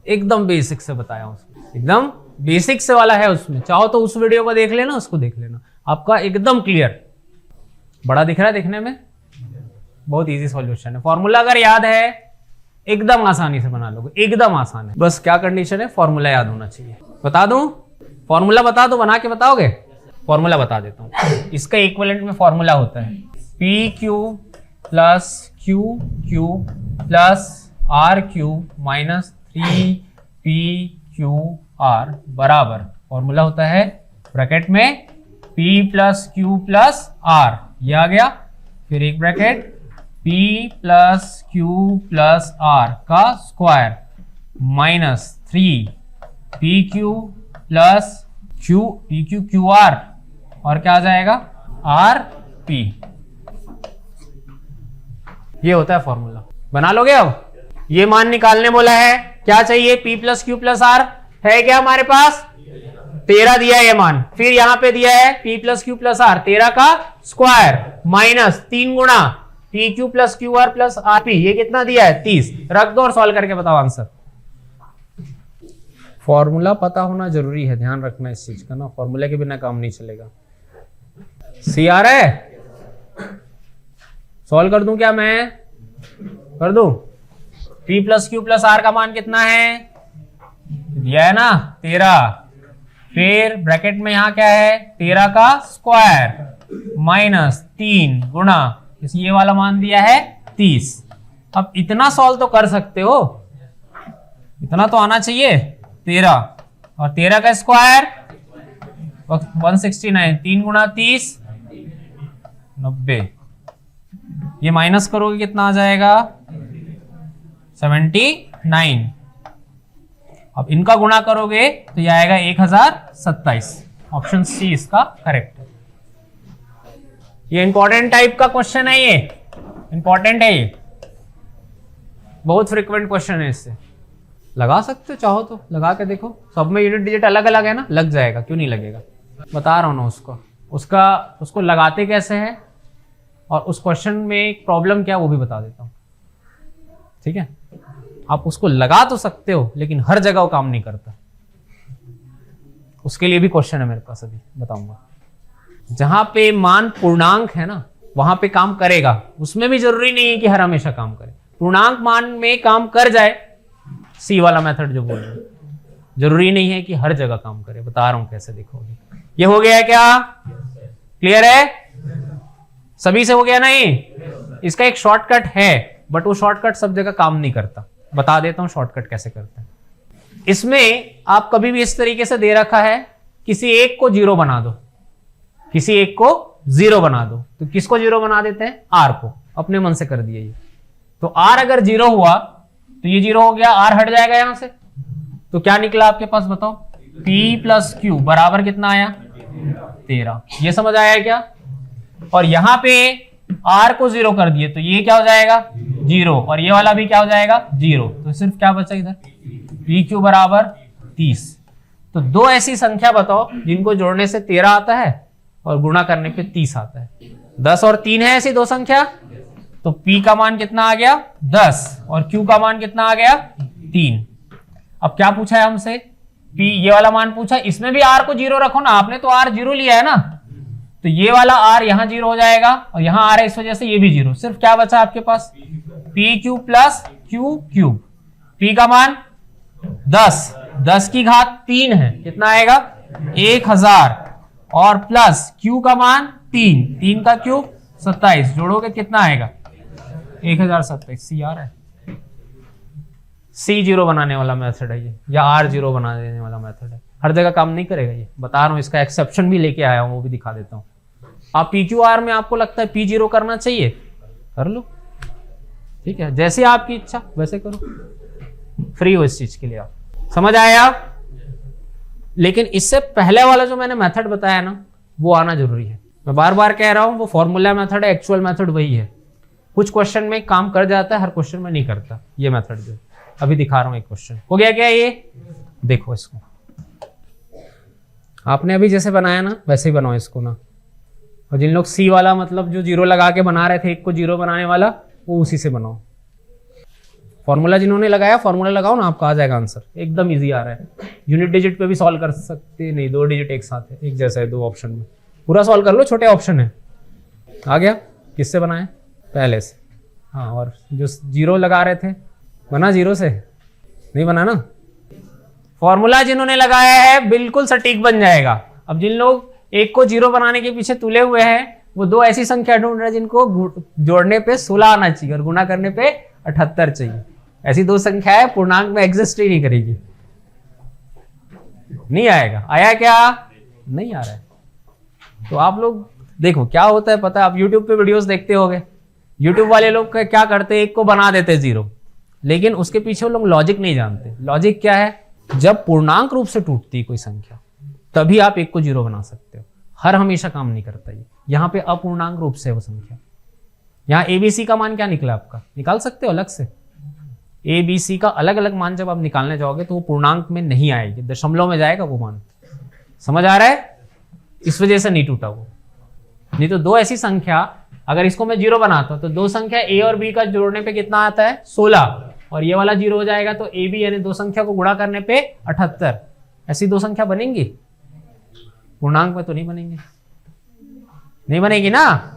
एकदम बेसिक से बताया उसमें, एकदम बेसिक से वाला है उसमें, चाहो तो उस वीडियो को देख लेना, उसको देख लेना, आपका एकदम क्लियर बड़ा दिख रहा है दिखने में, बहुत इजी सॉल्यूशन है। फॉर्मूला अगर याद है एकदम आसानी से बना लोगे, एकदम आसान है। बस क्या कंडीशन है, फॉर्मूला याद होना चाहिए। बता दूं फॉर्मूला, बता दो, बना के बताओगे? फॉर्मूला बता देता हूं। इसका इक्विवेलेंट में फॉर्मूला होता है P Q plus Q Q plus R Q minus 3 PQR बराबर, फॉर्मूला होता है ब्रैकेट में P plus Q plus R, ये आ गया, फिर एक bracket P plus Q plus R का square minus 3 PQ plus QR, और क्या आ जाएगा RP। ये होता है फॉर्मूला। बना लोगे? अब ये मान निकालने बोला है, क्या चाहिए? P plus Q plus R है क्या हमारे पास? 13 दिया है ये मान, फिर यहां पे दिया है P plus Q plus R 13 का स्क्वायर माइनस 3 गुणा P Q plus Q R plus R P, ये कितना दिया है? 30। रख दो और सॉल्व करके बताओ आंसर। फॉर्मूला पता होना जरूरी है, ध्यान रखना इस चीज का ना, फॉर्मूले के बिना काम नहीं चलेगा। सी आ रहा है? सॉल्व कर दूं क्या मैं? कर दूं? P plus Q plus R का मान कितना है? दिया है ना 13, फिर ब्रैकेट में यहां क्या है? 13 का स्क्वायर माइनस 3 गुणा ये वाला मान दिया है 30। अब इतना सॉल्व तो कर सकते हो, इतना तो आना चाहिए। 13 और 13 का स्क्वायर 169, 3 गुणा 30 90, ये माइनस करोगे कितना आ जाएगा? 79। अब इनका गुणा करोगे तो ये आएगा 1027। ऑप्शन सी इसका करेक्ट है। ये इंपॉर्टेंट टाइप का क्वेश्चन है, ये इंपॉर्टेंट है, ये बहुत फ्रीक्वेंट क्वेश्चन है। इससे लगा सकते हो, चाहो तो लगा के देखो। सब में यूनिट डिजिट अलग अलग है ना, लग जाएगा, क्यों नहीं लगेगा? बता रहा हूं ना उसको लगाते कैसे है और उस क्वेश्चन में प्रॉब्लम क्या वो भी बता देता हूं, ठीक है? आप उसको लगा तो सकते हो लेकिन हर जगह वो काम नहीं करता। उसके लिए भी क्वेश्चन है मेरे पास, अभी बताऊंगा। जहां पे मान पूर्णांक है ना वहां पे काम करेगा, उसमें भी जरूरी नहीं है कि हर हमेशा काम करे। पूर्णांक मान में काम कर जाए, सी वाला मेथड जो बोल रहे हैं, जरूरी नहीं है कि हर जगह काम करे। बता रहा हूं कैसे, देखोगे। ये हो गया क्या? क्लियर है? सभी से हो गया नहीं? इसका एक शॉर्टकट है बट वो शॉर्टकट सब जगह काम नहीं करता। बता देता हूं शॉर्टकट कैसे करते हैं। इसमें आप कभी भी इस तरीके से दे रखा है, किसी एक को 0 बना दो, किसी एक को 0 बना दो, तो किसको 0 बना देते हैं? R को। अपने मन से कर दिए ये। तो R अगर 0 हुआ तो ये 0 हो गया, R हट जाएगा यहां से, तो क्या निकला आपके पास बताओ? P प्लस क्यू बराबर कितना आया? 13। ये समझ आया क्या? और यहां पे R को 0 कर दिए तो ये क्या हो जाएगा? 0, और ये वाला भी क्या हो जाएगा? 0। तो सिर्फ क्या बचा इधर? पी क्यू बराबर 30। तो दो ऐसी संख्या बताओ जिनको जोड़ने से 13 आता है और गुणा करने पे 30 आता है। 10 और 3 है ऐसी दो संख्या, तो P का मान कितना आ गया? 10, और Q का मान कितना आ गया? 3। अब क्या पूछा है हमसे? P ये वाला मान पूछा, इसमें भी R को 0 रखो ना, आपने तो R 0 लिया है ना, तो ये वाला R यहां 0 हो जाएगा और यहां R है, इस वजह से ये भी 0। सिर्फ क्या बचा आपके पास? P Q plus Q cube. P का मान 10 की घात 3 है, कितना आएगा? 1000, और प्लस Q का मान 3 का क्यूब 27, जोड़ोगे कितना आएगा? 1027। सी आ रहा है? C0 बनाने वाला मेथड है ये, या R0 बना देने वाला मेथड है। हर जगह काम नहीं करेगा ये, बता रहा हूं। इसका एक्सेप्शन भी लेके आया हूं, वो भी दिखा देता हूं। आप PQR में आपको लगता है P0 करना चाहिए, कर लो, ठीक है, जैसे आपकी इच्छा वैसे करो, फ्री हो इस चीज के लिए। आप समझ आया? लेकिन इससे पहले वाला जो मैंने मेथड बताया ना, वो आना जरूरी है। मैं बार बार कह रहा हूं, वो फॉर्मूला मेथड है, एक्चुअल मेथड वही है। कुछ क्वेश्चन में काम कर जाता है, हर क्वेश्चन में नहीं करता ये मेथड। जो अभी दिखा रहा हूं एक क्वेश्चन, हो गया क्या ये? देखो इसको, आपने अभी जैसे बनाया ना वैसे ही बनाओ इसको ना। और जिन लोग सी वाला मतलब जो 0 लगा के बना रहे थे, एक को 0 बनाने वाला, वो उसी से बनाओ। फॉर्मूला जिन्होंने लगाया, फॉर्मूला लगाओ ना, आपका आ जाएगा आंसर। एकदम इजी आ रहा है। यूनिट डिजिट पे भी सॉल्व कर सकते नहीं, 2 डिजिट एक साथ है, एक जैसा है 2 ऑप्शन में। पूरा सॉल्व कर लो, छोटे ऑप्शन है। आ गया? किससे बनाए? पहले से। हाँ, और जो 0 लगा रहे थे बना 0 से? नहीं बना ना। फॉर्मूला जिन्होंने लगाया है बिल्कुल सटीक बन जाएगा। अब जिन लोग 1 को 0 बनाने के पीछे तुले हुए हैं वो 2 ऐसी संख्या ढूंढ रहे हैं जिनको जोड़ने पे 16 आना चाहिए और गुणा करने पे 78 चाहिए। ऐसी 2 संख्याएं पूर्णांक में एग्जिस्ट ही नहीं करेगी। नहीं आएगा। आया क्या? नहीं आ रहा है। तो आप लोग देखो क्या होता है पता है, आप YouTube पे वीडियोस देखते होगे। YouTube वाले लोग क्या करते हैं, 1 को बना देते हैं 0, लेकिन उसके पीछे वो लोग लॉजिक नहीं जानते। लॉजिक क्या है? जब पूर्णांक रूप से टूटती है कोई संख्या तभी आप 1 को 0 बना सकते हो। हर हमेशा काम नहीं करता ये। यहाँ पे अपूर्णांक रूप से वो संख्या, यहाँ ABC का मान क्या निकला आपका, निकाल सकते हो अलग से। ABC का अलग अलग मान जब आप निकालने जाओगे तो वो पूर्णांक में नहीं आएगी, दशमलव में जाएगा वो मान। समझ आ रहा है? इस वजह से नहीं टूटा वो। नहीं तो 2 ऐसी संख्या, अगर इसको मैं 0 बनाता हूं तो 2 संख्या A और B का जोड़ने पे कितना आता है? 16, और ये वाला 0 हो जाएगा तो AB यानी 2 संख्या को गुणा करने पे 78। ऐसी 2 संख्या बनेंगी? पूर्णांक में तो नहीं बनेंगे, नहीं बनेगी ना।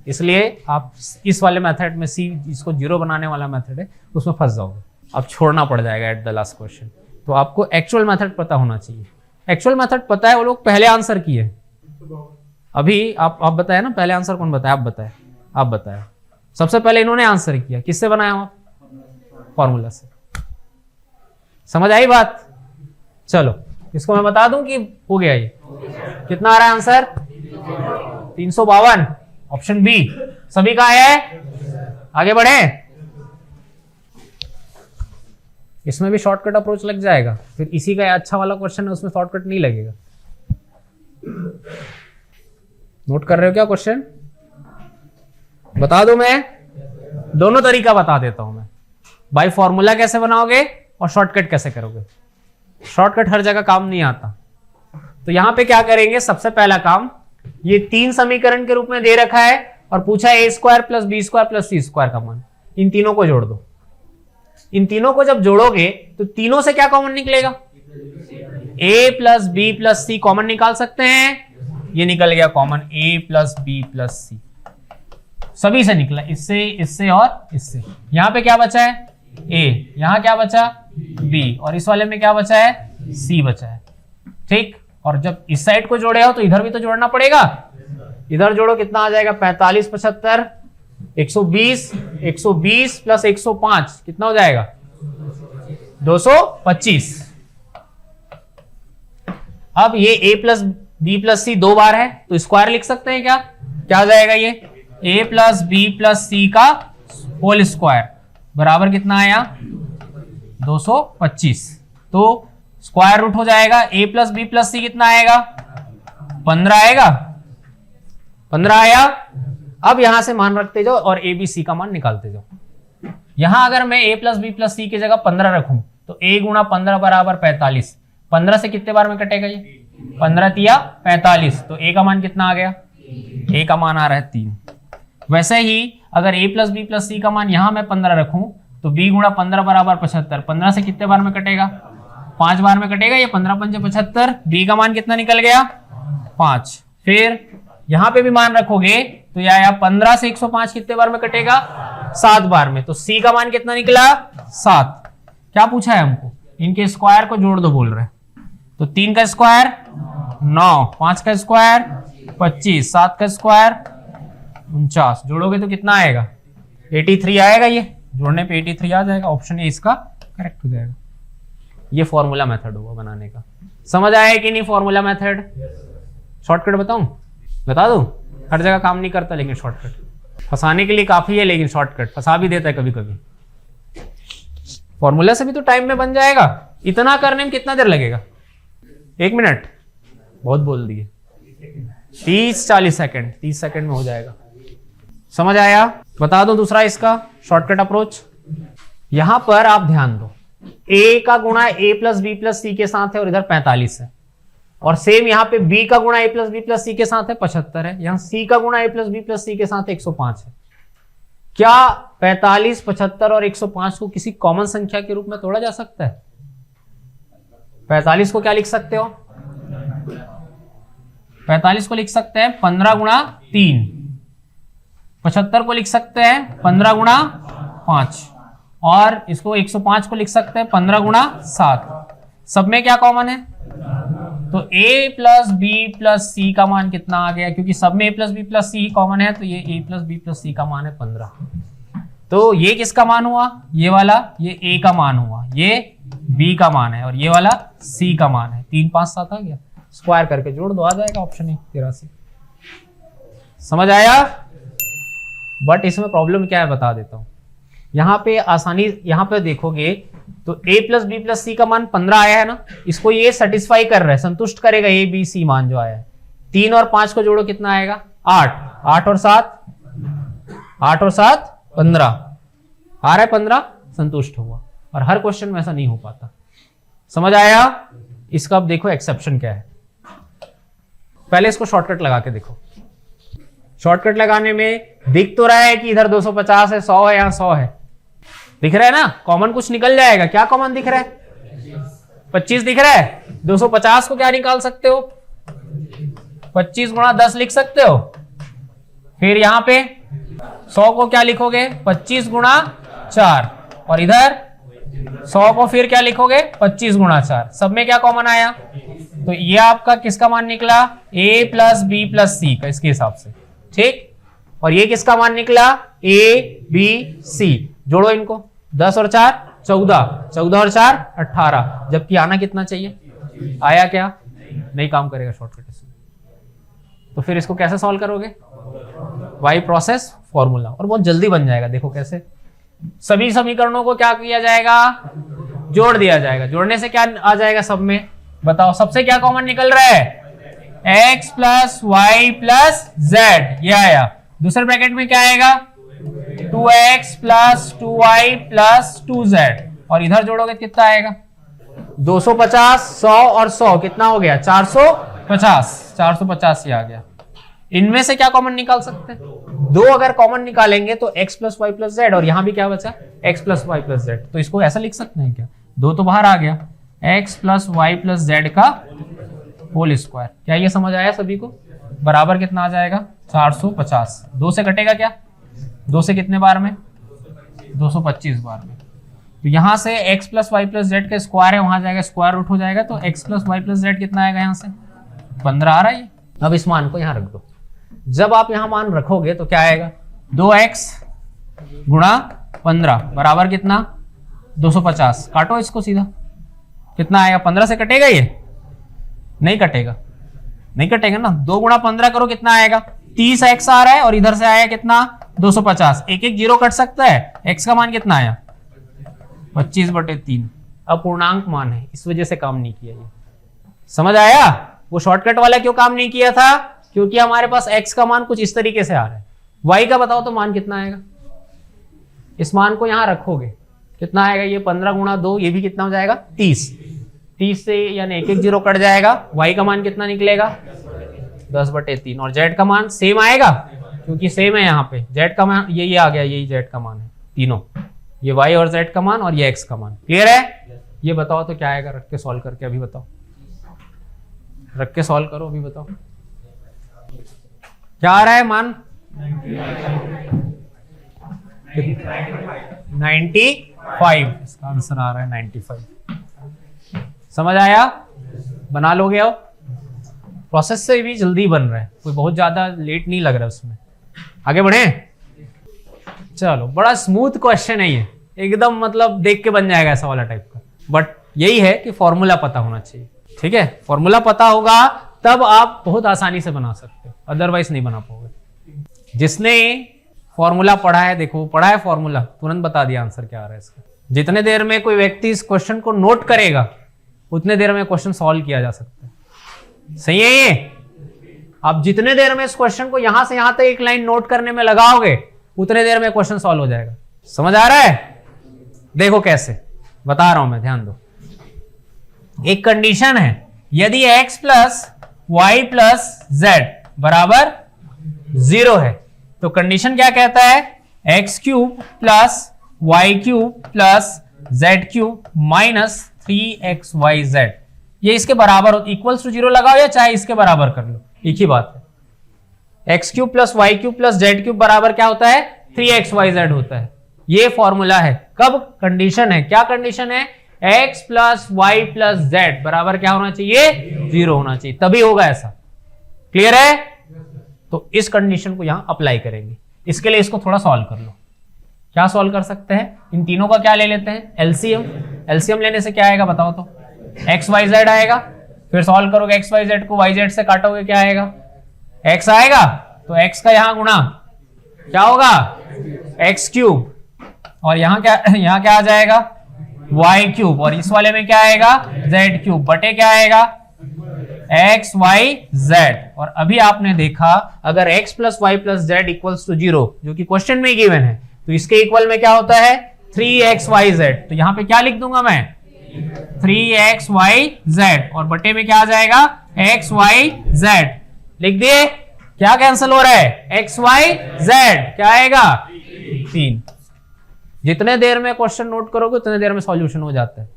इसलिए आप इस वाले मेथड में C जिसको 0 बनाने वाला मेथड है उसमें फंस जाओगे, अब छोड़ना पड़ जाएगा एट द लास्ट क्वेश्चन। तो आपको एक्चुअल मेथड पता होना चाहिए। एक्चुअल मेथड पता है वो लोग पहले आंसर किए। अभी आप बताया ना, पहले आंसर कौन बताया? आप बताया। सबसे पहले इन्होंने आंसर किया। किससे बनाया आप? फॉर्मूला से। समझ आई बात? चलो इसको मैं बता दूं कि हो गया। ये कितना आ रहा है आंसर? 352, option B. सभी का आया है? आगे बढ़े। इसमें भी शॉर्टकट अप्रोच लग जाएगा, फिर इसी का अच्छा वाला क्वेश्चन है उसमें शॉर्टकट नहीं लगेगा। नोट कर रहे हो क्या क्वेश्चन? बता दो, मैं दोनों तरीका बता देता हूं। मैं बाय फॉर्मूला कैसे बनाओगे और शॉर्टकट कैसे करोगे। शॉर्टकट हर जगह काम नहीं आता। तो यहां पे क्या करेंगे, सबसे पहला काम, ये 3 समीकरण के रूप में दे रखा है और पूछा है A² + B² + C² का मान। इन तीनों को जोड़ दो। इन तीनों को जब जोड़ोगे तो तीनों से क्या कॉमन निकलेगा? A + B + C कॉमन निकाल सकते हैं। ये निकल गया कॉमन A + B + C, सभी से निकला, इससे और इससे। यहां पे क्या बचा है? A, यहां क्या बचा? B, और इस वाले में क्या बचा है? C बचा है। ठीक, और जब इस साइड को जोड़े हो तो इधर भी तो जोड़ना पड़ेगा। इधर जोड़ो, कितना आ जाएगा? 45 75 120, 120 + 105 कितना हो जाएगा? 225। अब ये A + B + C 2 बार है तो स्क्वायर लिख सकते हैं क्या? क्या आ जाएगा ये? A + B + C का होल स्क्वायर बराबर कितना आया? 225। तो स्क्वायर रूट हो जाएगा। A + B + C कितना आएगा? 15 आएगा। 15 आया। अब यहां से मान रखते जाओ और A B C का मान निकालते जाओ। यहां अगर मैं A + B + C की जगह 15 रखूं तो A × 15 बराबर 45। 15 से कितने बार में कटेगा ये? 15 × 45। तो A का मान कितना आ गया? A का मान आ रहा है 3। वैसे ही अगर A + B + C का मान यहां मैं 15 रखूं तो B × 15 बराबर 75। 15 से कितने बार में कटेगा? 5 बार में कटेगा। ये 15 × 5 = 75। B का मान कितना निकल गया? 5। फिर यहां पे भी मान रखोगे तो या 15 से 105 कितने बार में कटेगा? 7 बार में। तो C का मान कितना निकला? 7। क्या पूछा है हमको? इनके स्क्वायर को जोड़ दो बोल रहे हैं। तो 3 का स्क्वायर 9, 5 का स्क्वायर 25, 7 का स्क्वायर 49। जोड़ोगे तो कितना आएगा? 83 आएगा। ये जोड़ने पे 83 आ जाएगा। ऑप्शन ए इसका करेक्ट हो जाएगा। ये फॉर्मूला मेथड हुआ बनाने का। समझ आया कि नहीं फॉर्मूला मेथड? शॉर्टकट बताऊं? बता दूं? हर जगह काम नहीं करता लेकिन शॉर्टकट फंसाने के लिए काफी है, लेकिन शॉर्टकट फंसा भी देता है कभी कभी। फॉर्मूला से भी तो टाइम में बन जाएगा। इतना करने में कितना देर लगेगा? 1 मिनट बहुत बोल दिए। 30-40 सेकंड, 30 सेकंड में हो जाएगा। समझ आया? बता दो दूसरा इसका शॉर्टकट अप्रोच। यहां पर आप ध्यान दो, A का गुणा A + B + C के साथ है और इधर 45 है, और सेम यहां पे B का गुणा A + B + C के साथ है 75 है। यहां C का गुणा A + B + C के साथ 105 है। क्या 45, 75 और 105 को किसी कॉमन संख्या के रूप में तोड़ा जा सकता है? 45 को क्या लिख सकते हो? 45 को लिख सकते हैं 15 गुणा 3, 75 को लिख सकते हैं 15 गुणा 5, और इसको 105 को लिख सकते हैं 15 गुणा 7। सब में क्या कॉमन है? तो a plus B plus C का मान कितना आ गया? क्योंकि सब में a plus B plus C common है, तो ये a plus B plus C का मान है 15। तो ये किसका मान हुआ? ये वाला, ये a का मान हुआ, ये b का मान है, और ये वाला c का मान है। 3 5 7 आ गया, स्क्वायर करके जोड़ दो, आ जाएगा ऑप्शन 83। समझ आया? बट इसमें प्रॉब्लम क्या है बता देता हूं। यहाँ पे आसानी, यहाँ पे देखोगे तो a plus B plus C का मान 15 आया है ना, इसको ये सेटिस्फाई कर रहा है, संतुष्ट करेगा a b c मान जो आया है। 3 और 5 को जोड़ो कितना आएगा? 8, 8 और 7 15 आ रहा है, 15 संतुष्ट हुआ। और हर क्वेश्चन में ऐसा नहीं हो पाता। समझ आया? इसका अब देखो एक्सेप्शन क्या है। पहले इसको शॉर्टकट लगा के देखो। शॉर्टकट लगाने में दिख तो रहा है कि इधर 250 है, 100 है, यहां 100 है, दिख रहा है ना? कॉमन कुछ निकल जाएगा। क्या कॉमन दिख रहा है? 25 दिख रहा है। 250 को क्या निकाल सकते हो? 25 गुणा 10 लिख सकते हो। फिर यहां पे 100 को क्या लिखोगे? 25 गुणा 4, और इधर 100 को फिर क्या लिखोगे? 25 गुणा 4। सब में क्या कॉमन आया? तो ये आपका किसका मान निकला? a plus B plus C का, इसके हिसाब से, ठीक। और ये किसका मान निकला? a b c। जोड़ो इनको, 10 और 4 14, 14 और 4 18, जबकि आना कितना चाहिए? आया क्या? नहीं काम करेगा शॉर्टकट इसमें। तो फिर इसको कैसे सॉल्व करोगे? वाई प्रोसेस फॉर्मूला, और बहुत जल्दी बन जाएगा। देखो कैसे, सभी समीकरणों को क्या किया जाएगा? जोड़ दिया जाएगा। जोड़ने से क्या आ जाएगा सब में? बताओ, सबसे क्या कॉमन निकल रहा है? x plus Y plus Z, ये आया। दूसरे ब्रैकेट में क्या आएगा? 2x plus 2y plus 2z, और इधर जोड़ोगे कितना आएगा? 250, 100 और 100 कितना हो गया? 450, 450 ही आ गया। इनमें से क्या कॉमन निकाल सकते हैं? 2 अगर कॉमन निकालेंगे तो x plus Y plus Z, और यहां भी क्या बचा? x plus Y plus Z. तो इसको ऐसा लिख सकते हैं क्या? 2 तो बाहर आ गया, x plus Y plus Z का होल स्क्वायर। क्या ये समझ आया सभी को? बराबर कितना आ जाएगा? 450। 2 से कटेगा क्या? 2 से कितने बार में? 225 बार में। तो यहां से x plus Y plus Z का स्क्वायर है, वहां जाएगा स्क्वायर रूट हो जाएगा, तो x plus Y plus Z कितना आएगा? यहां से 15 आ रहा है। अब इस मान को यहां रख दो। जब आप यहां मान रखोगे तो क्या आएगा? 2x गुणा 15 बराबर कितना? 250। काटो इसको सीधा, कितना आएगा? 15 से कटेगा ये? नहीं कटेगा, नहीं कटेगा ना। 2 गुणा 15 करो, कितना आएगा? 30x आ रहा है, और इधर से आया कितना? 250। एक एक जीरो कट सकता है। x का मान कितना आया? 25/3। अपूर्णांक मान है, इस वजह से काम नहीं किया ये। समझ आया? वो शॉर्टकट वाला क्यों काम नहीं किया था? क्योंकि हमारे पास x का मान कुछ इस तरीके से आ रहा है। y का बताओ तो मान कितना आएगा? इस मान को यहां रखोगे, कितना आएगा? ये 15 गुणा 2, ये भी कितना हो जाएगा? 30। 30 से यानी एक एक जीरो कट जाएगा। y का मान कितना निकलेगा? 10/3। और z का मान सेम आएगा, क्योंकि सेम है यहाँ पे। z का मान ये आ गया, यही z का मान है तीनों, ये y और z का मान और ये x का मान। क्लियर है? ये बताओ तो क्या आएगा? रख के सॉल्व करके अभी बताओ, रख के सॉल्व करो, अभी बताओ क्या आ रहा है मान? 95। इसका आंसर आ रहा है 95। समझ आया? बना लोगे? अब प्रोसेस से भी जल्दी बन रहा है, कोई बहुत ज्यादा लेट नहीं लग रहा है उसमें। आगे बढ़े? चलो, बड़ा स्मूथ क्वेश्चन है ये, एकदम मतलब देख के बन जाएगा ऐसा वाला टाइप का। बट यही है कि फॉर्मूला पता होना चाहिए, ठीक है? फॉर्मूला पता होगा तब आप बहुत आसानी से बना सकते हो, अदरवाइज नहीं बना पाओगे। जिसने फॉर्मूला पढ़ा है, देखो पढ़ा है फॉर्मूला, तुरंत बता दिया आंसर क्या आ रहा है इसका। जितने देर में कोई व्यक्ति इस क्वेश्चन को नोट करेगा, उतने देर में क्वेश्चन सॉल्व किया जा सकता है। सही है ये? आप जितने देर में इस क्वेश्चन को यहां से यहां तक एक लाइन नोट करने में लगाओगे, उतने देर में क्वेश्चन सॉल्व हो जाएगा। समझ आ रहा है? देखो कैसे बता रहा हूं मैं, ध्यान दो। एक कंडीशन है, यदि x plus Y plus Z बराबर 0 है, तो कंडीशन क्या कहता है? x cube plus Y cube plus Z cube minus 3xyz, ये इसके बराबर हो। इक्वल्स टू 0 लगाओ या चाहे इसके बराबर कर लो, एक ही बात है। X cube plus Y cube plus Z cube बराबर क्या होता है? 3xyz होता है। ये फॉर्मूला है। कब? कंडीशन है। क्या कंडीशन है? x plus Y plus Z बराबर क्या होना चाहिए? 0 होना चाहिए, तभी होगा ऐसा। क्लियर है? तो इस कंडीशन को यहां अप्लाई करेंगे। इसके लिए इसको थोड़ा सॉल्व कर लो। क्या सॉल्व कर सकते हैं? इन तीनों का क्या ले लेते हैं? एलसीएम। एलसीएम लेने से क्या आएगा बताओ तो? एक्स वाई जेड आएगा। फिर सॉल्व करोगे एक्स वाई जेड को वाई जेड से काटोगे, क्या आएगा? एक्स आएगा। तो एक्स का यहां गुणा क्या होगा? X cube. और यहां क्या आ जाएगा? Y cube. और इस वाले में क्या आएगा? जेड क्यूब बटे क्या आएगा? X Y Z. और अभी आपने देखा अगर X plus Y plus Z equals to 0, जो कि क्वेश्चन में गिवन है, तो इसके इक्वल में क्या होता है? 3xyz। तो यहां पे क्या लिख दूंगा मैं? 3xyz। और बटे में क्या आ जाएगा? xyz। लिख दिए? क्या कैंसिल हो रहा है? xyz क्या आएगा? 3। जितने देर में क्वेश्चन नोट करोगे उतने देर में सॉल्यूशन हो जाता है।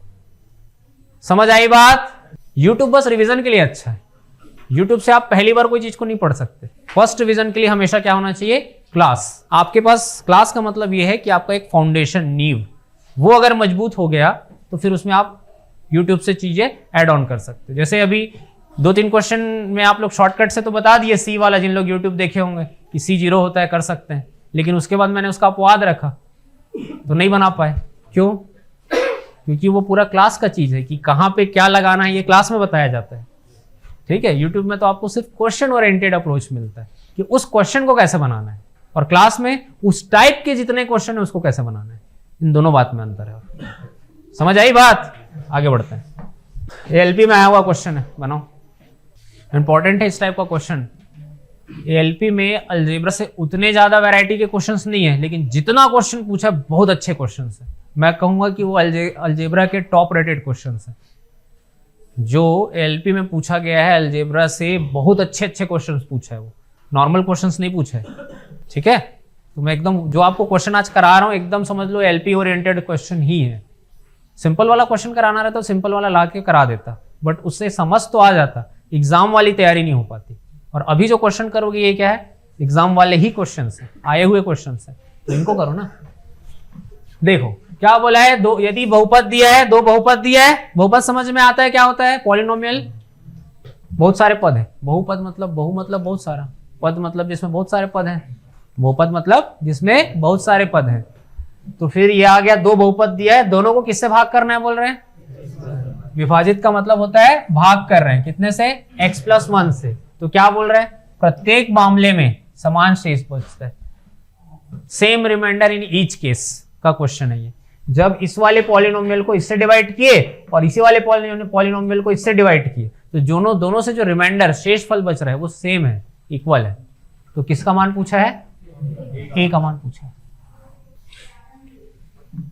समझ आई बात? YouTube बस रिवीजन के लिए अच्छा है। YouTube से आप पहली बार कोई चीज को नहीं पढ़ सकते। फर्स्ट रिवीजन के लिए हमेशा क्या होना चाहिए? क्लास। आपके पास क्लास का मतलब यह है कि आपका एक फाउंडेशन, नींव, वो अगर मजबूत हो गया तो फिर उसमें आप YouTube से चीजें ऐड ऑन कर सकते हो। जैसे अभी 2-3 क्वेश्चन में आप लोग शॉर्टकट से तो बता दिए सी वाला, जिन लोग YouTube देखे होंगे कि C 0 होता है, कर सकते हैं, लेकिन उसके बाद मैंने उसका अपवाद रखा तो नहीं बना पाए। क्यों? क्योंकि वो पूरा क्लास का चीज है कि कहाँ पे क्या लगाना है, ये क्लास में बताया जाता है। ठीक है? यूट्यूब में तो आपको सिर्फ क्वेश्चन ओरिएंटेड अप्रोच मिलता है कि उस क्वेश्चन को कैसे बनाना है, और क्लास में उस टाइप के जितने क्वेश्चन है उसको कैसे बनाना है। इन दोनों बात में अंतर है। समझ आई बात? आगे बढ़ते हैं। एएलपी में आया हुआ क्वेश्चन है, बनाओ। इंपॉर्टेंट है इस टाइप का क्वेश्चन। एएलपी में अलजेब्रा से उतने ज्यादा वैरायटी के क्वेश्चंस नहीं है, लेकिन जितना क्वेश्चन पूछा है बहुत अच्छे क्वेश्चंस है। मैं कहूंगा कि वो अलजेब्रा के टॉप रेटेड क्वेश्चंस हैं। जो एएलपी में पूछा गया है अलजेब्रा से, बहुत अच्छे क्वेश्चंस पूछा है। वो नॉर्मल क्वेश्चंस नहीं पूछा है। ठीक है? तो मैं एकदम जो आपको क्वेश्चन आज करा रहा हूं एकदम समझ लो एएलपी ओरिएंटेड क्वेश्चन ही है। सिंपल वाला क्वेश्चन कराना रहता तो सिंपल वाला ला के करा देता, बट उससे समझ तो आ जाता, एग्जाम वाली तैयारी नहीं हो पाती। और अभी जो क्वेश्चन करोगे ये क्या है? एग्जाम वाले ही क्वेश्चंस हैं, आए हुए क्वेश्चंस हैं, तो इनको करो ना। देखो क्या बोला है? दो, यदि बहुपद दिया है, दो बहुपद दिया है। बहुपद समझ में आता है क्या होता है? पॉलिनोमियल, बहुत सारे पद है। बहुपद मतलब बहु मतलब बहुत सारा, पद मतलब जिसमें बहुत सारे पद हैं, बहुपद मतलब जिसमें बहुत सारे पद हैं। तो फिर ये आ गया, दो बहुपद दिया है, दोनों को किससे भाग करना है बोल रहे हैं? विभाजित का मतलब होता है भाग कर रहे हैं। कितने से? x+1 से। तो क्या बोल रहे हैं? प्रत्येक मामले में समान शेष बचता है, same remainder in each case का क्वेश्चन है ये। जब इस वाले पॉलिनोमियल को इससे डिवाइड किए और इसी वाले पॉलिनोमियल को इससे डिवाइड किए, तो दोनों से जो रिमाइंडर शेष फल बच रहा है वो सेम है, इक्वल है। तो किसका मान पूछा है? ए का मान पूछा है।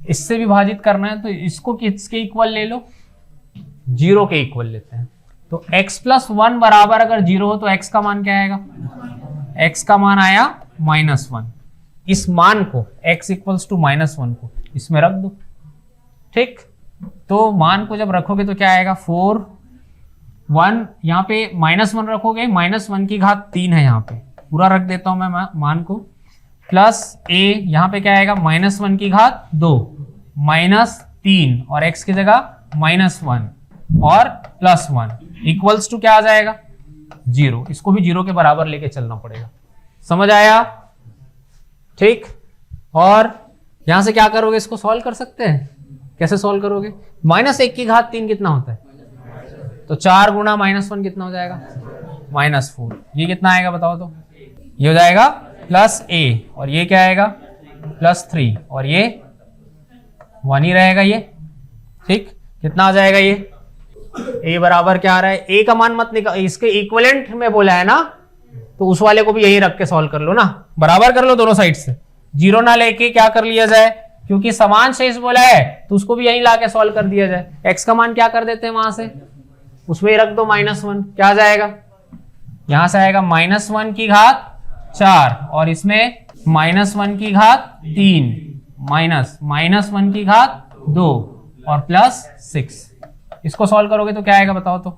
इससे विभाजित करना है तो इसको किसके इक्वल ले लो? 0 के इक्वल लेते हैं। तो x+1 बराबर अगर 0 हो तो x का मान क्या आएगा? x का मान आया -1। इस मान को x = -1 को इसमें रख दो। ठीक? तो मान को जब रखोगे तो क्या आएगा? 4 1, यहाँ पे -1 रखोगे, -1 की घात 3 है, यहाँ पे पूरा रख देता हूं मैं मान को, प्लस a, यहाँ पे क्या आएगा? -1 की घात 2 -3 और x की जगह -1 और +1 इक्वल्स टू क्या आ जाएगा? 0। इसको भी 0 के बराबर लेके चलना पड़ेगा। समझ आया? ठीक? और यहां से क्या करोगे? इसको सॉल्व कर सकते हैं। कैसे सॉल्व करोगे? -1 की घात 3 कितना होता है? तो 4 गुणा -1 कितना हो जाएगा? -4। ये कितना आएगा बताओ तो? ये हो जाएगा +a, और ये क्या आएगा? +3, और ये 1 ही रहेगा ये। ठीक? कितना आ जाएगा ये? a बराबर क्या आ रहा है? a का मान मत निकाल, इसके इक्विवेलेंट में बोला है ना, तो उस वाले को भी यही रख के सॉल्व कर लो ना, बराबर कर लो दोनों साइड से। 0 ना लेके क्या कर लिया जाए, क्योंकि समान शेष बोला है तो उसको भी यही लाके सॉल्व कर दिया जाए। x का मान क्या कर देते हैं वहां से, उसमें रख दो -1। क्या आ जाएगा? यहां से आएगा -1 की घात 4 और इसमें -1 की घात 3 -1 की घात 2 और +6। इसको सॉल्व करोगे तो क्या आएगा बताओ तो?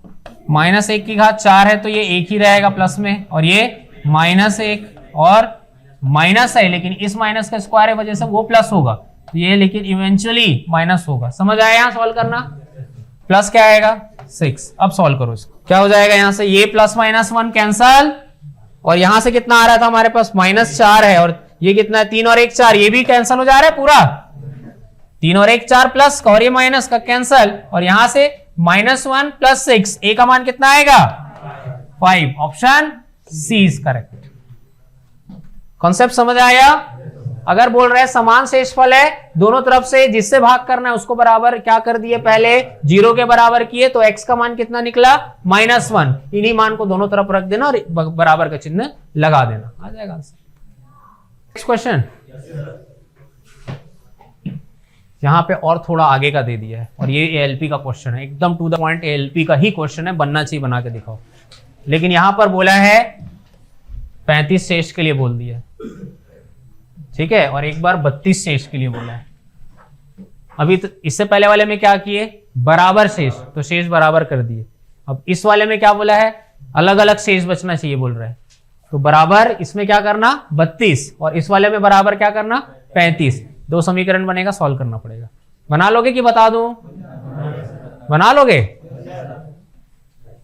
-1 की घात 4 है तो ये 1 ही रहेगा प्लस में, और ये -1 और माइनस है, लेकिन इस माइनस का स्क्वायर है वजह से वो प्लस होगा, तो ये लेकिन इवेंचुअली माइनस होगा। समझ आया यहाँ सॉल्व करना? प्लस क्या आएगा 6। अब सॉल्व करो इसको, क्या हो जाएगा यहाँ से, ये +-1 कैंसल, और यहां से कितना आ रहा था हमारे पास -4 है, और ये कितना है 3 और 1 4, ये भी कैंसिल हो जा रहा है पूरा, 3 और 1 4 प्लस का और ये माइनस का कैंसिल, और यहां से -1 + 6, ए का मान कितना आएगा 5। Option C is correct. Concept समझ आया? अगर बोल रहे हैं समान शेषफल है, दोनों तरफ से जिससे भाग करना है उसको बराबर क्या कर दिए, पहले 0 के बराबर किए, तो x का मान कितना निकला -1। इन्हीं मान को दोनों तरफ रख देना और बराबर का चिन्ह लगा देना, आ जाएगा आंसर। नेक्स्ट क्वेश्चन, यहां पे और थोड़ा आगे का दे दिया है, और ये ALP का क्वेश्चन है, एकदम टू द पॉइंट ALP का ही क्वेश्चन है, बनना चाहिए, बना के दिखाओ। लेकिन यहां पर बोला है 35 शेष के लिए बोल दिया है, ठीक है, और एक बार 32 शेष के लिए बोला है। अभी तो इससे पहले वाले में क्या किए, बराबर शेष, तो शेष बराबर कर दिए। अब इस वाले में क्या बोला है, अलग अलग शेष बचना चाहिए बोल रहा है, तो बराबर इसमें क्या करना 32, और इस वाले में बराबर क्या करना 35। 2 समीकरण बनेगा, सॉल्व करना पड़ेगा। बना लोगे कि बता दूं? बना लोगे?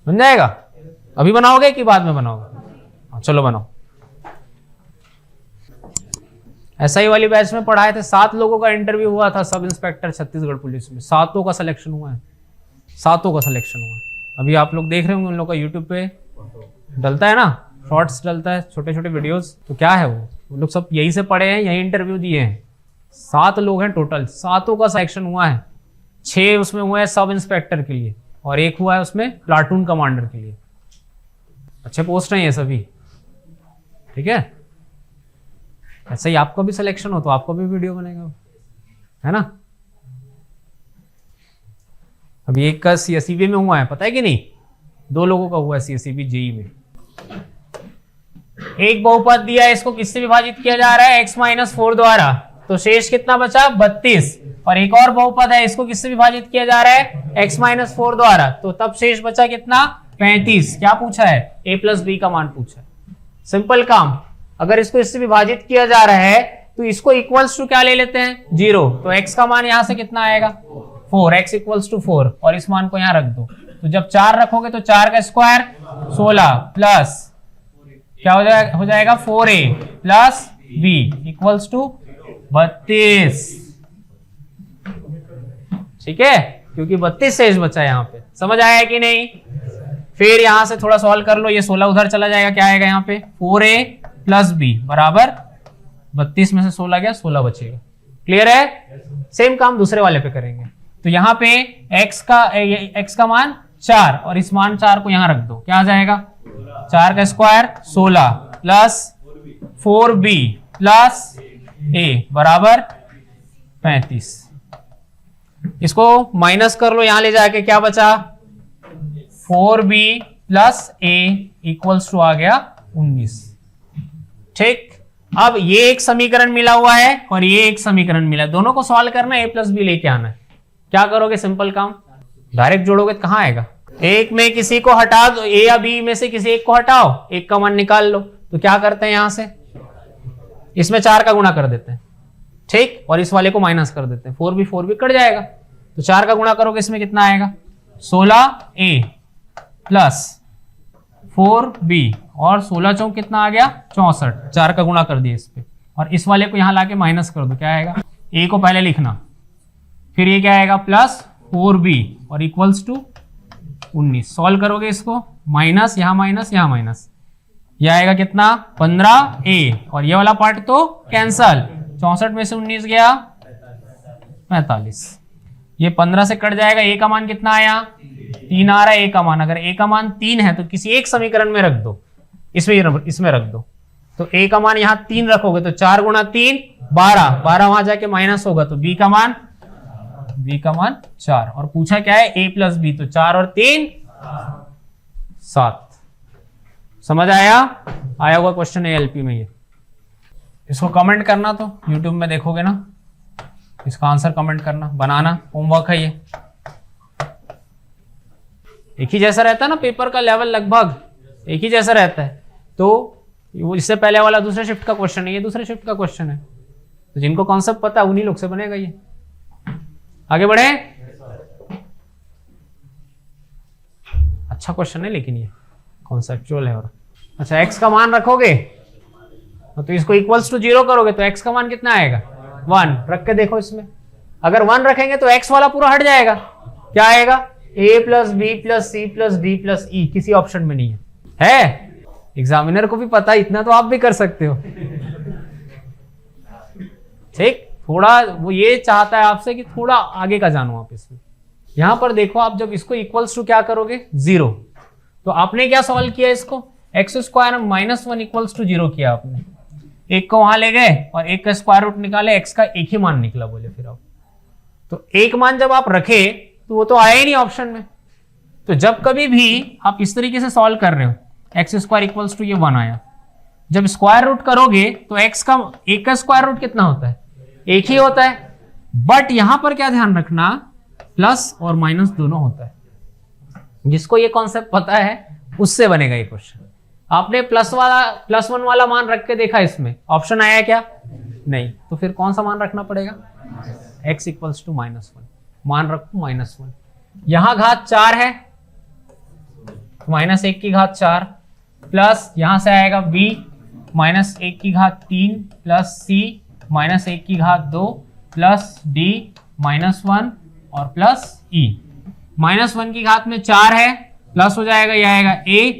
बन जाएगा? अभी बनाओगे कि बाद में बनाओगे? चलो बनाओ। SI वाली बैच में पढ़ाए थे, 7 लोगों का इंटरव्यू हुआ था, सब इंस्पेक्टर छत्तीसगढ़ पुलिस में, 7 का सिलेक्शन हुआ है, 7 का सिलेक्शन हुआ है। अभी आप लोग देख रहे होंगे, उन लोगों का यूट्यूब पे डलता है ना, शॉर्ट्स डलता है, छोटे छोटे वीडियोस, तो क्या है वो लोग सब यही से पढ़े हैं, यही इंटरव्यू दिए हैं। 7 लोग हैं टोटल, 7 का सिलेक्शन हुआ है। 6 उसमें हुए हैं सब इंस्पेक्टर के लिए, और 1 हुआ है उसमें प्लाटून कमांडर के लिए। अच्छे पोस्ट हैं ये सभी, ठीक है। ऐसा ही आपका भी सिलेक्शन हो तो आपको भी वीडियो बनेगा, है ना। अभी एक का CSEB में हुआ है, पता है कि नहीं, 2 लोगों का हुआ है CSEB JEE में। एक बहुपद दिया है, इसको किससे विभाजित किया जा रहा है, x-4 द्वारा, तो शेष कितना बचा 32। और एक और बहुपद है, इसको किससे विभाजित किया जा रहा है, x-4 द्वारा, तो तब शेष बचा कितना 35। क्या पूछा है, a + b का मान पूछा है। सिंपल काम, अगर इसको इससे विभाजित किया जा रहा है तो इसको इक्वल्स टू क्या ले लेते हैं 0, तो x का मान यहां से कितना आएगा 4, x = 4, और इस मान को यहां रख दो, तो जब 4 रखोगे तो 4 का स्क्वायर 16 प्लस क्या हो जाएगा 4a + b = 32, ठीक है, क्योंकि 32 शेष बचा है यहाँ पे। समझ आया कि नहीं? फिर यहां से थोड़ा सॉल्व कर लो, ये 16 उधर चला जाएगा, क्या आएगा यहाँ पे 4a + b बराबर 32 में से 16 गया, 16 बचेगा। क्लियर है? सेम काम दूसरे वाले पे करेंगे। तो यहाँ पे x का मान 4, और इस मान 4 को यहां रख दो, क्या आ जाएगा 4 का square 16 plus 4b plus a बराबर 35। इसको माइनस कर लो, यहां ले जाके क्या बचा 4b प्लस a = आ गया 19। ठीक, अब ये एक समीकरण मिला हुआ है और ये एक समीकरण मिला है, दोनों को सॉल्व करना है, a + b लेके आना है। क्या करोगे, सिंपल काम, डायरेक्ट जोड़ोगे तो कहां आएगा, एक में किसी को हटा दो, a या b में से किसी एक को हटाओ, एक का मान निकाल लो, तो क्या करते हैं यहां से इसमें 4 का गुणा कर देते हैं, ठीक, और इस वाले को माइनस कर देते हैं, 4b कट जाएगा, तो 4 का गुणा करोगे इसमें कितना आएगा 16a प्लस 4b, और 16 चौक कितना आ गया 64, 4 का गुणा कर दिया इस पे, और इस वाले को यहां लाके माइनस कर दो, क्या आएगा a को पहले लिखना, फिर ये क्या आएगा प्लस 4b और = 19। सॉल्व करोगे इसको, माइनस यहाँ माइनस, यह आएगा कितना 15a, और ये वाला पार्ट तो कैंसल, 64 में से 19 गया 45, ये 15 से कट जाएगा, a का मान कितना आया 3 आ रहा है, a का मान, अगर a का मान 3 है तो किसी एक समीकरण में रख दो, इसमें रख दो, तो a का मान यहाँ 3 रखोगे तो 4 × 3 12 वहां जाके माइनस होगा, तो b का मान 4, और पूछा क्या है a + b, तो 4 और 3 7। समझ आया होगा क्वेश्चन ALP में। ये इसको कमेंट करना, तो YouTube में देखोगे ना, इसका आंसर कमेंट करना, बनाना, होमवर्क है ये। एक ही जैसा रहता है ना, पेपर का लेवल लगभग एक ही जैसा रहता है। तो वो इससे पहले वाला दूसरे शिफ्ट का क्वेश्चन है, ये दूसरे शिफ्ट का क्वेश्चन है। तो जिनको कॉन्सेप्ट पता है उन्हीं लोग से बनेगा ये। आगे बढ़े। अच्छा क्वेश्चन है लेकिन ये कॉन्सेप्चुअल है। और अच्छा, x का मान रखोगे तो इसको इक्वल्स टू 0 करोगे तो x का मान कितना आएगा 1। रख के देखो इसमें, अगर 1 रखेंगे तो x वाला पूरा हट जाएगा। क्या आएगा a plus B plus C plus D plus E, किसी ऑप्शन में नहीं है। एग्जामिनर को भी पता है, इतना तो आप भी कर सकते हो। ठीक, थोड़ा वो ये चाहता है आपसे कि थोड़ा आगे का जानो आप इसमें। यहां पर देखो, आप जब इसको इक्वल्स टू क्या करोगे 0, तो आपने क्या सॉल्व किया इसको, x square minus 1 equals to 0 किया आपने। एक को वहां ले गए और एक का स्क्वायर रूट निकाले, एक्स का एक ही मान निकला बोले। फिर आप तो एक मान जब आप रखे तो वो तो आया ही नहीं ऑप्शन में। तो जब कभी भी आप इस तरीके से सॉल्व कर रहे हो, एक्स स्क्वायर इक्वल्स टू ये 1 आया, जब स्क्वायर रूट करोगे तो एक्स का एक का स्क्वायर रूट कितना होता है, एक ही होता है। बट यहां पर क्या ध्यान रखना, प्लस और माइनस दोनों होता है। जिसको ये कॉन्सेप्ट पता है उससे बनेगा ये क्वेश्चन। आपने प्लस 1 वाला मान रख के देखा, इसमें ऑप्शन आया क्या, नहीं। तो फिर कौन सा मान रखना पड़ेगा, x इक्वल्स टू -1 मान रखो -1। यहां घात 4 है, -1 की घात 4 प्लस यहां से आएगा b -1 की घात 3 प्लस c -1 की घात 2 प्लस d -1 और प्लस e। -1 की घात में 4 है, प्लस हो जाएगा, यह आएगा a,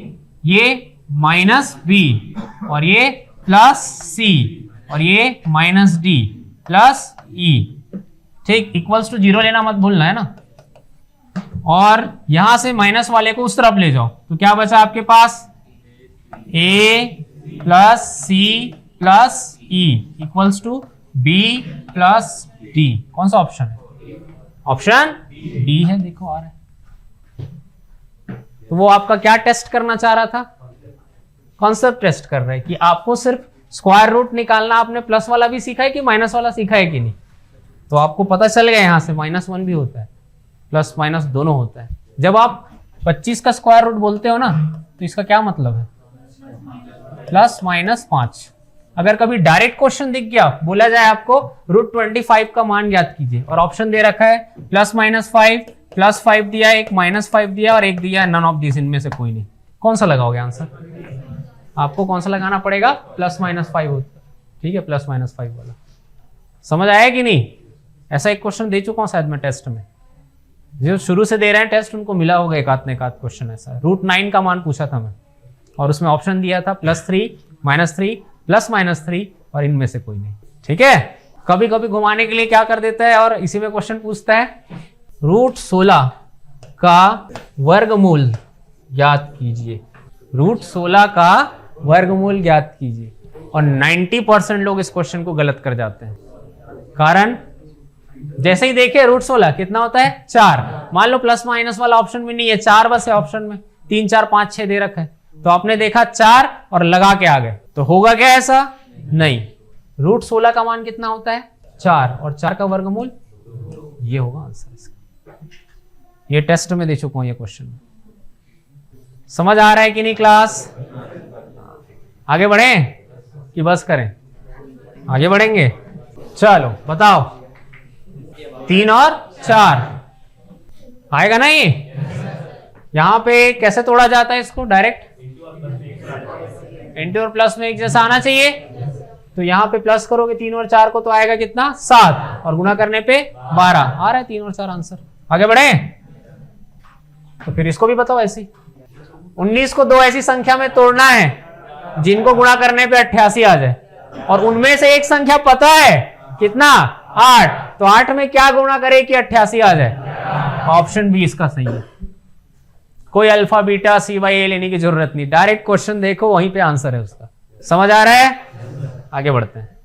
ये माइनस b और ये प्लस c और ये माइनस d प्लस e। ठीक, इक्वल्स टू 0 लेना मत भूलना है ना। और यहां से माइनस वाले को उस तरफ ले जाओ तो क्या बचा आपके पास, a plus c plus e equals to b plus d। कौन सा ऑप्शन है, ऑप्शन डी है। देखो आ रहा है। तो वो आपका क्या टेस्ट करना चाह रहा था, कॉन्सेप्ट टेस्ट कर रहा है कि आपको सिर्फ स्क्वायर रूट निकालना, आपने प्लस वाला भी सीखा है कि माइनस वाला सीखा है कि नहीं। तो आपको पता चल गया यहां से -1 भी होता है, प्लस माइनस दोनों होता है। जब आप 25 का स्क्वायर रूट बोलते हो ना, तो इसका क्या मतलब है, +-5। अगर कभी डायरेक्ट क्वेश्चन दिख गया, बोला जाए आपको √25 का मान ज्ञात कीजिए और ऑप्शन दे रखा है +-5, +5 दिया, एक -5 दिया और एक दिया नन ऑफ दिस, इनमें से कोई नहीं, कौन सा लगाओगे आंसर, आपको कौन सा लगाना पड़ेगा, +-5 होता है। ठीक है, +-5 वाला। समझ आया कि नहीं। ऐसा एक क्वेश्चन दे चुका हूं शायद मैं टेस्ट में, जो शुरू से दे रहे हैं टेस्ट उनको मिला होगा एक आध क्वेश्चन ऐसा। √9 का मान पूछा था मैं और उसमें ऑप्शन दिया था +3, -3, +-3 और इनमें से कोई नहीं। ठीक है, कभी कभी घुमाने के लिए क्या कर देता है और इसी में क्वेश्चन पूछता है √16 का वर्गमूल ज्ञात कीजिए, √16 का वर्गमूल ज्ञात कीजिए। और 90% लोग इस क्वेश्चन को गलत कर जाते हैं। कारण जैसे ही देखे √16 कितना होता है 4, मान लो प्लस माइनस वाला ऑप्शन भी नहीं है, 4 बस है ऑप्शन में, 3, 4, 5, 6 दे रखा है, तो आपने देखा 4 और लगा के आ गए, तो होगा क्या ऐसा, नहीं। √16 का मान कितना होता है 4 और 4 का वर्गमूल, ये होगा आंसर इसका। ये टेस्ट में दे चुका हूं ये क्वेश्चन। समझ आ रहा है कि नहीं क्लास। आगे बढ़े कि बस करें, आगे बढ़ेंगे। चलो बताओ, 3 और 4 आएगा ना ये। यहां पे कैसे तोड़ा जाता है इसको, डायरेक्ट इंटू और प्लस में एक जैसा आना चाहिए। तो यहां पे प्लस करोगे 3 और 4 को तो आएगा कितना 7 और गुणा करने पे 12 आ रहा है, 3 और 4 आंसर। आगे बढ़े, तो फिर इसको भी बताओ ऐसी 19 को 2 ऐसी संख्या में तोड़ना है जिनको गुणा करने पे 88 आ जाए, और उनमें से एक संख्या पता है कितना 8, तो 8 में क्या गुणा करे कि 88 आ जाए। ऑप्शन बी इसका सही है। कोई अल्फा बीटा सी बाई ए लेने की जरूरत नहीं, डायरेक्ट क्वेश्चन देखो वहीं पे आंसर है उसका। समझ आ रहा है, आगे बढ़ते हैं।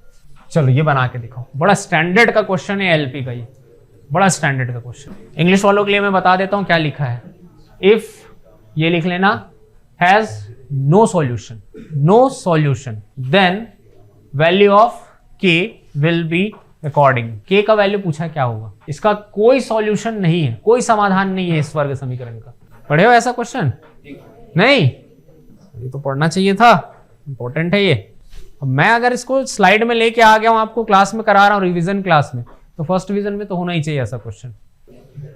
चलो ये बना के दिखाओ, बड़ा स्टैंडर्ड का क्वेश्चन है एलपी का, ये बड़ा स्टैंडर्ड का क्वेश्चन। इंग्लिश वालों के लिए मैं बता देता हूं क्या लिखा है। इफ ये लिख लेना, has no solution then value of k will be according. K का वैल्यू पूछा क्या होगा, इसका कोई सॉल्यूशन नहीं है, कोई समाधान नहीं है इस वर्ग समीकरण का, पढ़े हो ऐसा क्वेश्चन? नहीं, ये तो पढ़ना चाहिए था, इंपॉर्टेंट है ये। अब मैं अगर इसको स्लाइड में लेके आ गया हूं, आपको क्लास में करा रहा हूं रिवीजन क्लास में, तो फर्स्ट डिवीजन में तो होना ही चाहिए ऐसा क्वेश्चन।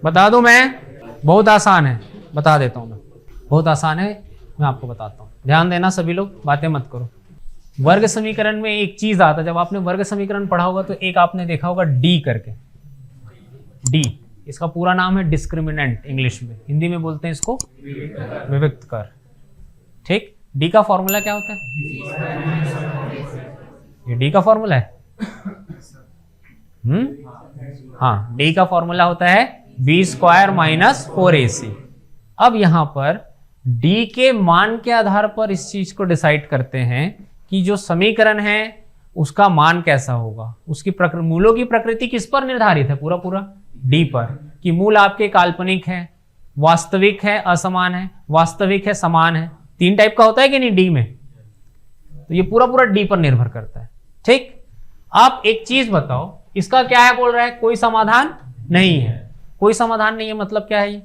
बता दूं मैं, बहुत आसान है, बता देता हूं मैं, बहुत आसान है, मैं आपको बताता हूं। ध्यान देना सभी लोग, बातें मत करो। वर्ग समीकरण में एक चीज आता है, जब आपने वर्ग समीकरण पढ़ा होगा तो एक आपने देखा होगा डी करके, डी, इसका पूरा नाम है डिस्क्रिमिनेंट, इंग्लिश में, हिंदी में बोलते हैं इसको विविक्त कर। ठीक, डी का फॉर्मूला क्या होता है? ये डी का फॉर्मूला है। हाँ, डी का फॉर्मूला होता है बी स्क्वायर माइनस 4ac। अब यहां पर डी के मान के आधार पर इस चीज को डिसाइड करते हैं कि जो समीकरण है उसका मान कैसा होगा, उसकी मूलों की प्रकृति किस पर निर्धारित है? पूरा पूरा डी पर, कि मूल आपके काल्पनिक है, वास्तविक है, असमान है, वास्तविक है, समान है। 3 टाइप का होता है कि नहीं डी में? तो ये पूरा पूरा डी पर निर्भर करता है। ठीक, आप एक चीज बताओ, इसका क्या है? बोल रहा है कोई समाधान नहीं है। कोई समाधान नहीं है मतलब क्या है? ये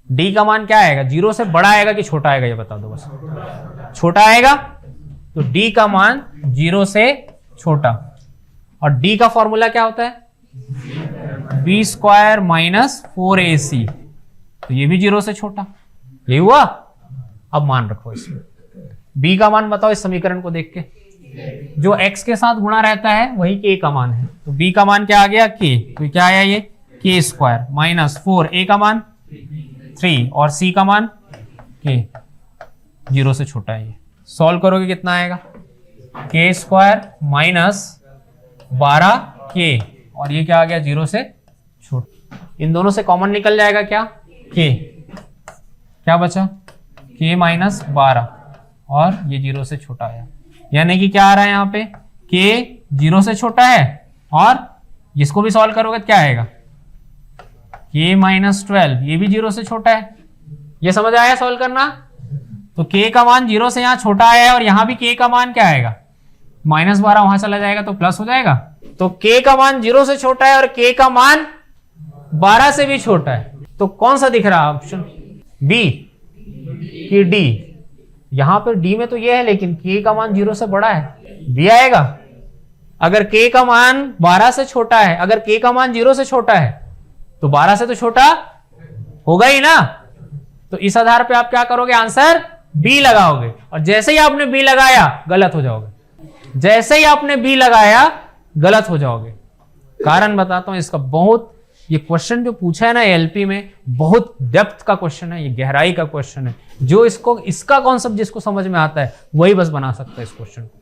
डी का मान क्या आएगा? 0 से बड़ा आएगा कि छोटा आएगा? ये बता दो बस। छोटा आएगा, तो डी का मान 0 से छोटा। और डी का फॉर्मूला क्या होता है? बी स्क्वायर माइनस 4ac, तो ये भी 0 से छोटा। ये हुआ। अब मान रखो इसमें, बी का मान बताओ इस समीकरण को देख के। जो x के साथ गुणा रहता है वही k का मान है, तो b का मान क्या आ गया? k, तो क्या आया ये? k स्क्वायर माइनस 4, a का मान 3 और c का मान k, 0 से छोटा है ये। सॉल्व करोगे कितना आएगा? k स्क्वायर माइनस 12k, और ये क्या आ गया? 0 से छोटा। इन दोनों से कॉमन निकल जाएगा क्या? k, क्या बचा? k माइनस 12, और ये 0 से छोटा आया। यानी कि क्या आ रहा है यहाँ पे? k 0 से छोटा है, और इसको भी सॉल्व करोगे तो क्या आएगा? k माइनस 12, ये भी 0 से छोटा है। ये समझ आया सॉल्व करना? तो k का मान 0 से यहाँ छोटा है, और यहाँ भी k का मान क्या आएगा? माइनस 12 वहां चला जाएगा तो प्लस हो जाएगा। तो k का मान 0 से छोटा है और k का मान 12 से भी छोटा है। तो कौन सा दिख रहा है ऑप्शन? बी कि डी? यहां पर डी में तो ये है, लेकिन k का मान 0 से बड़ा है, बी आएगा। अगर k का मान 12 से छोटा है, अगर k का मान 0 से छोटा है तो 12 से तो छोटा होगा ही ना। तो इस आधार पे आप क्या करोगे? आंसर बी लगाओगे, और जैसे ही आपने बी लगाया गलत हो जाओगे। जैसे ही आपने बी लगाया गलत हो जाओगे। कारण बताता हूं इसका। बहुत ये क्वेश्चन जो पूछा है ना एलपी में, बहुत डेप्थ का क्वेश्चन है, ये गहराई का क्वेश्चन है। जो इसका कॉन्सेप्ट जिसको समझ में आता है वही बस बना सकता है इस क्वेश्चन को।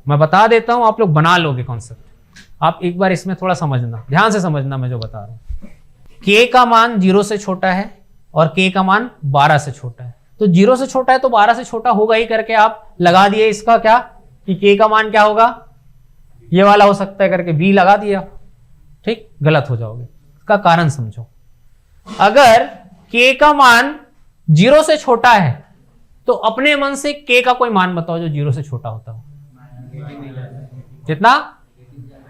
मैं बता देता हूं, आप लोग बना लोगे कॉन्सेप्ट। आप एक बार इसमें थोड़ा समझना, ध्यान से समझना मैं जो बता रहा हूं। k का मान 0 से छोटा है और k का मान 12 से छोटा है। तो 0 से छोटा है तो 12 से छोटा होगा ही करके आप लगा दिए इसका क्या, कि k का मान क्या होगा? ये वाला हो सकता है करके b लगा दिया। ठीक, गलत हो जाओगे। इसका कारण समझो। अगर k का मान 0 से छोटा है तो अपने मन से k का कोई मान बताओ जो 0 से छोटा होता हो। कितना?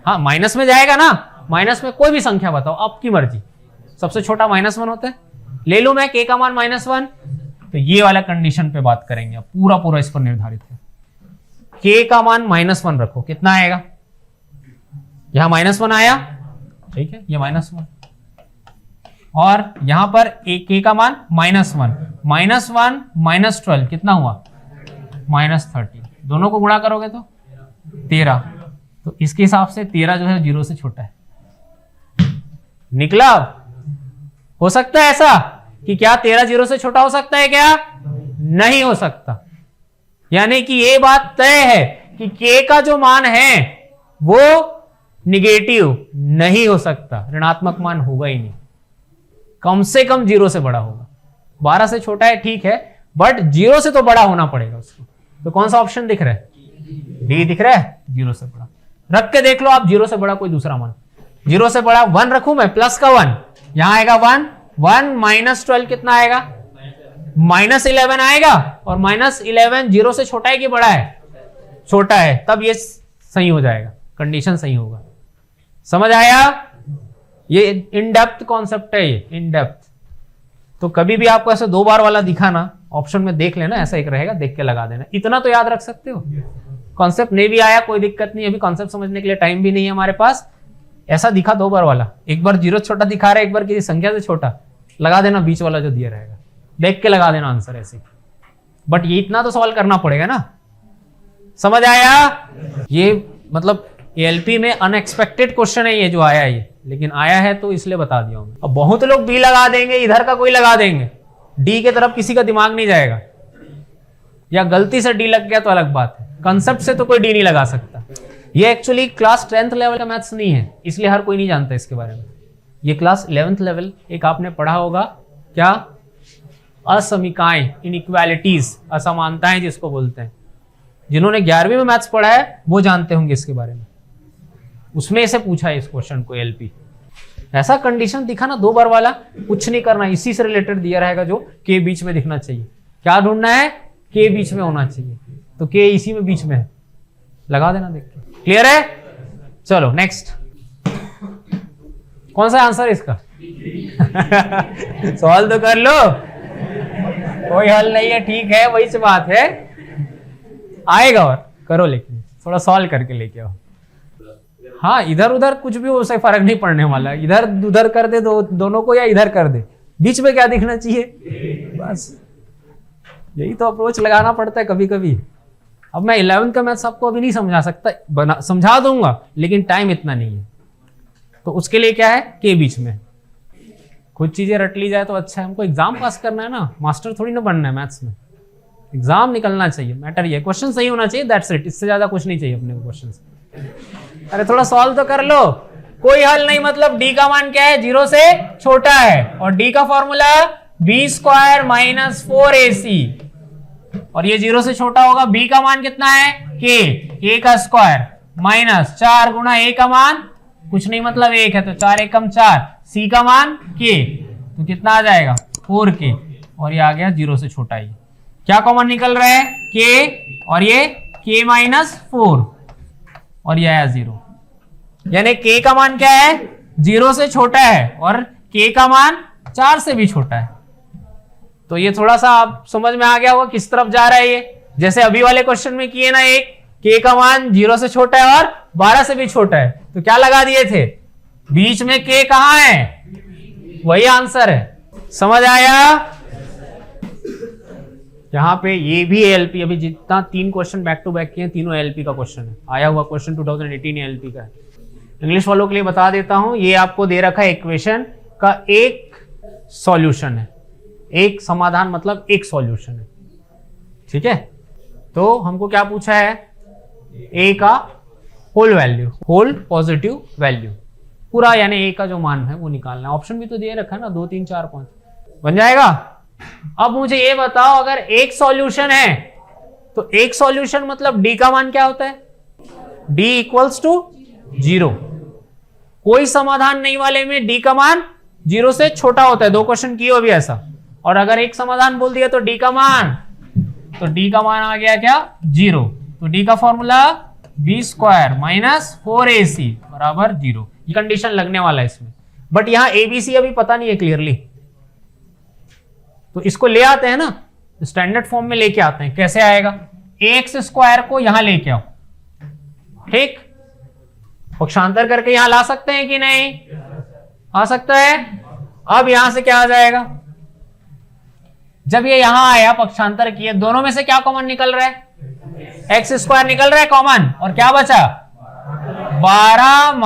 हाँ, माइनस में जाएगा ना। माइनस में कोई भी संख्या बताओ, आपकी मर्जी। सबसे छोटा -1 होता है। ले लूं मैं k का मान -1, तो ये वाला कंडीशन पे बात करेंगे। पूरा पूरा इस पर निर्धारित है। k का मान -1 रखो, कितना आएगा? यहां -1 आया, ठीक है, ये -1, और यहां पर k का मान -1, -1 -12 कितना हुआ? -30। दोनों को गुणा करोगे तो 13। तो इसके हिसाब से 13 जो है 0 से छोटा है। निकला? हो सकता है ऐसा कि क्या 13 0 से छोटा हो सकता है? क्या नहीं हो सकता। यानी कि ये बात तय है कि k का जो मान है वो निगेटिव नहीं हो सकता, ऋणात्मक मान होगा ही नहीं। कम से कम 0 से बड़ा होगा। 12 से छोटा है ठीक है, बट 0 से तो बड़ा होना पड़ेगा उसको। तो कौन सा ऑप्शन दिख रहा है? डी दिख रहा है, 0 से बड़ा। रख के देख लो आप 0 से बड़ा कोई दूसरा मान। 0 से बड़ा 1 रखूं मैं, प्लस का 1, यहां आएगा 1 -12 कितना आएगा? -11 आएगा। और -11 0 से छोटा है कि बड़ा है? छोटा है। तब ये सही हो जाएगा, कंडीशन सही होगा। समझ आया? ये इन डेप्थ कॉन्सेप्ट है, ये इन डेप्थ। तो कभी भी आपको ऐसे 2 बार वाला दिखा ना, ऑप्शन में देख लेना, ऐसा एक रहेगा, देख के लगा देना। इतना तो याद रख सकते हो। कॉन्सेप्ट नहीं भी आया कोई दिक्कत नहीं, अभी कॉन्सेप्ट समझने के लिए टाइम भी नहीं है हमारे पास। ऐसा दिखा 2 बार वाला, एक बार 0 छोटा दिखा रहा है, एक बार किसी संख्या से छोटा, लगा देना बीच वाला जो दिया रहेगा, देख के लगा देना आंसर ऐसे। बट ये इतना तो सॉल्व करना पड़ेगा ना, समझ आया? ये मतलब एलपी में अनएक्सपेक्टेड क्वेश्चन है ये जो आया है ये, लेकिन आया है तो इसलिए बता दिया हूं। अब बहुत लोग बी लगा देंगे, इधर का कोई लगा देंगे, डी के तरफ किसी का दिमाग नहीं जाएगा, या गलती से डी लग गया तो अलग बात है, कंसेप्ट से तो कोई डी नहीं लगा सकता। ये एक्चुअली क्लास 10th लेवल का मैथ्स नहीं है, इसलिए हर कोई नहीं जानता इसके बारे में। ये क्लास 11th लेवल एक आपने पढ़ा होगा, क्या? असमीकाएं, इनइक्वालिटीज, असमानताएं जिसको बोलते हैं। जिन्होंने 11वीं में मैथ्स पढ़ा है वो जानते होंगे इसके बारे में, उसमें इसे पूछा है इस क्वेश्चन को एलपी। ऐसा कंडीशन दिखा ना 2 बार वाला, कुछ नहीं करना, इसी से रिलेटेड दिया रहेगा जो के बीच में दिखना चाहिए। क्या ढूंढना है? के बीच में होना चाहिए, तो के इसी में बीच में है, लगा देना देख के। क्लियर है? चलो नेक्स्ट, कौन सा आंसर इसका? सॉल्व तो कर लो, कोई हल नहीं है, ठीक है, वही से बात है, आएगा और करो, लेकिन थोड़ा सॉल्व करके लेके आओ। हाँ, इधर उधर कुछ भी उससे फर्क नहीं पड़ने वाला, इधर उधर कर दे दोनों को, या इधर कर दे, बीच में क्या दिखना चाहिए, बस यही तो अप्रोच लगाना पड़ता है कभी कभी। अब मैं 11th का मैथ्स आपको अभी नहीं समझा सकता, समझा दूंगा, लेकिन टाइम इतना नहीं है, तो उसके लिए क्या है, के बीच में। कुछ चीजें रट ली जाए तो अच्छा है, हमको एग्जाम पास करना है ना, मास्टर थोड़ी ना बनना है मैथ्स में। एग्जाम निकलना चाहिए, मैटर ये क्वेश्चन सही होना चाहिए, दैट्स इट, इससे ज्यादा कुछ नहीं चाहिए अपने को क्वेश्चन। अरे थोड़ा सॉल्व तो कर लो, कोई हल नहीं, मतलब डी का मान क्या है, 0 से छोटा है, और डी का फॉर्मूला b² - 4ac, और ये 0 से छोटा होगा। b का मान कितना है, k का स्क्वायर माइनस 4 गुना a का मान कुछ नहीं, मतलब 1 है, तो 4 × 4, c का मान k, तो कितना आ जाएगा 4k, और ये आ गया 0 से छोटा ही। क्या कॉमन निकल रहा है, k, और ये k - 4, और ये आया 0, यानी k का मान क्या है, 0 से छोटा है, और k का मान 4 से भी छोटा है। तो ये थोड़ा सा आप समझ में आ गया होगा किस तरफ जा रहा है ये, जैसे अभी वाले क्वेश्चन में किए ना, एक k का मान 0 से छोटा है और 12 से भी छोटा है, तो क्या लगा दिए थे, बीच में k कहां है, वही आंसर है। समझ आया? यहाँ पे ये भी एलपी, अभी जितना 3 क्वेश्चन बैक टू बैक किए हैं, तीनों एलपी का क्वेश्चन है, आया हुआ क्वेश्चन 2018 एलपी का है। इंग्लिश वालों के लिए बता देता हूं, ये आपको दे रखा है इक्वेशन का एक सॉल्यूशन है, एक समाधान मतलब एक सॉल्यूशन है, ठीक है। तो हमको क्या पूछा है, ए का whole value, whole positive value पूरा, यानी ए का जो मान है वो निकालना है। ऑप्शन भी तो दे रखा है ना, 2 3 4 5, बन जाएगा। अब मुझे ये बताओ, अगर एक सॉल्यूशन है तो एक सॉल्यूशन मतलब डी का मान क्या होता है, डी = 0। कोई समाधान नहीं वाले में डी का मान 0 से छोटा होता है, 2 क्वेश्चन किए हो भी ऐसा। और अगर एक समाधान बोल दिया तो डी का मान, तो डी का मान आ गया क्या, 0। तो डी का फॉर्मूला b² - 4ac = 0। ये कंडीशन लगने वाला है इसमें, बट यहां abc अभी पता नहीं है क्लियरली, तो इसको ले आते हैं ना, स्टैंडर्ड फॉर्म में लेके आते हैं। कैसे आएगा, ax² को यहां लेके आओ, ठीक, पक्षांतर करके यहां ला सकते हैं कि नहीं, आ सकता है। अब यहां से क्या आ जाएगा, जब ये यहां आया पक्षांतर किए, दोनों में से क्या कॉमन निकल रहा है, x² निकल रहा है कॉमन, और क्या बचा 12 -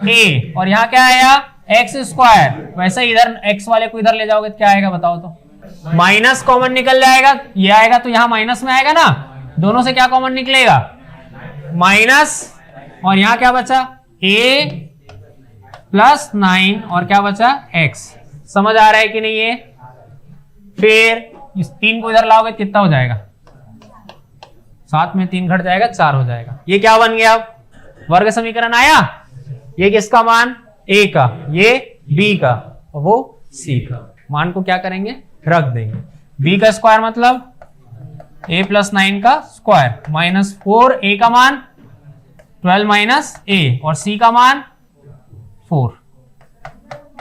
a, और यहां क्या आया x²। वैसे इधर x वाले को इधर ले जाओगे तो क्या आएगा बताओ, तो माइनस कॉमन निकल जाएगा, ये आएगा तो यहां माइनस में आएगा ना, दोनों से क्या कॉमन निकलेगा, माइनस, और यहां क्या बचा a + 9, और क्या बचा x। समझ आ रहा है कि नहीं ये? फिर इस 3 को इधर लाओगे कितना हो जाएगा, 7 में 3 घट जाएगा, 4 हो जाएगा। ये क्या बन गया, वर्ग समीकरण आया। ये किसका मान, a का, ये b का, और वो c का। मान को क्या करेंगे, रख देंगे। b का स्क्वायर मतलब a + 9 का स्क्वायर -4, a का मान 12 - a, और c का मान 4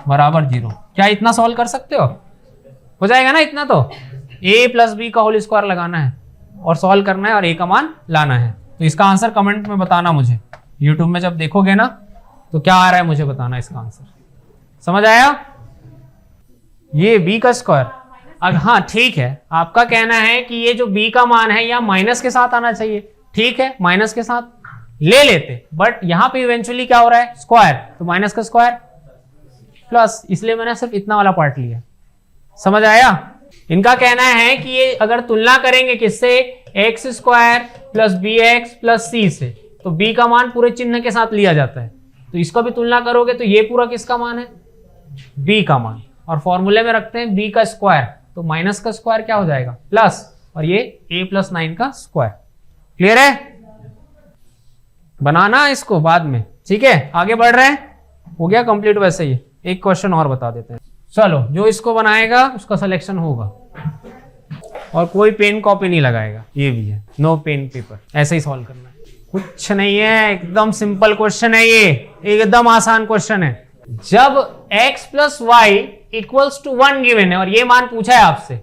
= 0। क्या इतना सॉल्व कर सकते हो? हो जाएगा ना इतना, तो a प्लस बी का होल स्क्वायर लगाना है और सॉल्व करना है और a का मान लाना है। तो इसका आंसर कमेंट में बताना मुझे, यूट्यूब में जब देखोगे ना तो क्या आ रहा है मुझे बताना इसका आंसर। समझ आया? ये b का स्क्वायर, हाँ ठीक है, आपका कहना है कि ये जो b का मान है यहाँ माइनस के साथ आना चाहिए, ठीक है माइनस के साथ ले लेते, बट यहां पे इवेंचुअली क्या हो रहा है स्क्वायर, तो माइनस का स्क्वायर प्लस, इसलिए मैंने सिर्फ इतना वाला पार्ट लिया। समझ आया? इनका कहना है कि ये अगर तुलना करेंगे किससे, X square plus B X plus C से, तो b का मान पूरे चिन्ह के साथ लिया जाता है, तो इसका भी तुलना करोगे तो ये पूरा किसका मान है, b का मान, और फॉर्मूले में रखते हैं b का स्क्वायर, तो माइनस का स्क्वायर क्या हो जाएगा प्लस, और ये a प्लस 9 का स्क्वायर। क्लियर है? बनाना इसको बाद में, ठीक है? आगे बढ़ रहे हैं, हो गया कंप्लीट। वैसे ही एक क्वेश्चन और बता देते हैं। चलो, जो इसको बनाएगा उसका सिलेक्शन होगा और कोई पेन कॉपी नहीं लगाएगा, ये भी है, नो पेन पेपर, ऐसे ही सॉल्व करना है। कुछ नहीं है, एकदम सिंपल क्वेश्चन है ये, एकदम आसान क्वेश्चन है। जब x plus y equals to 1 given है और ये मान पूछा है आपसे,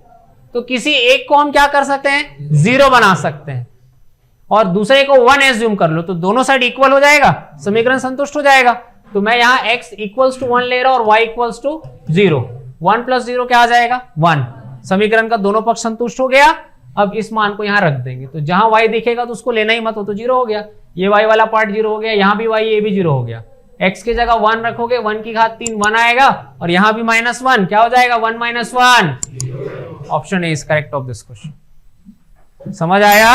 तो किसी एक को हम क्या कर सकते हैं, 0 बना सकते हैं और दूसरे को 1 एज्यूम कर लो, तो दोनों साइड इक्वल हो जाएगा, समीकरण संतुष्ट हो जाएगा। तो मैं यहाँ x इक्वल्स टू 1 ले रहा हूं और y इक्वल्स टू 0, 1 प्लस 0 क्या आ जाएगा 1, समीकरण का दोनों पक्ष संतुष्ट हो गया। अब इस मान को यहाँ रख देंगे, तो जहां y दिखेगा तो उसको लेना ही मत, हो तो 0 हो गया, ये y वाला पार्ट 0 हो गया, यहाँ भी y, ये भी 0 हो गया। x की जगह 1 रखोगे, 1 की घात 3 1 आएगा, और यहाँ भी -1 क्या हो जाएगा, 1 - 1। Option A is correct of this question. समझ आया?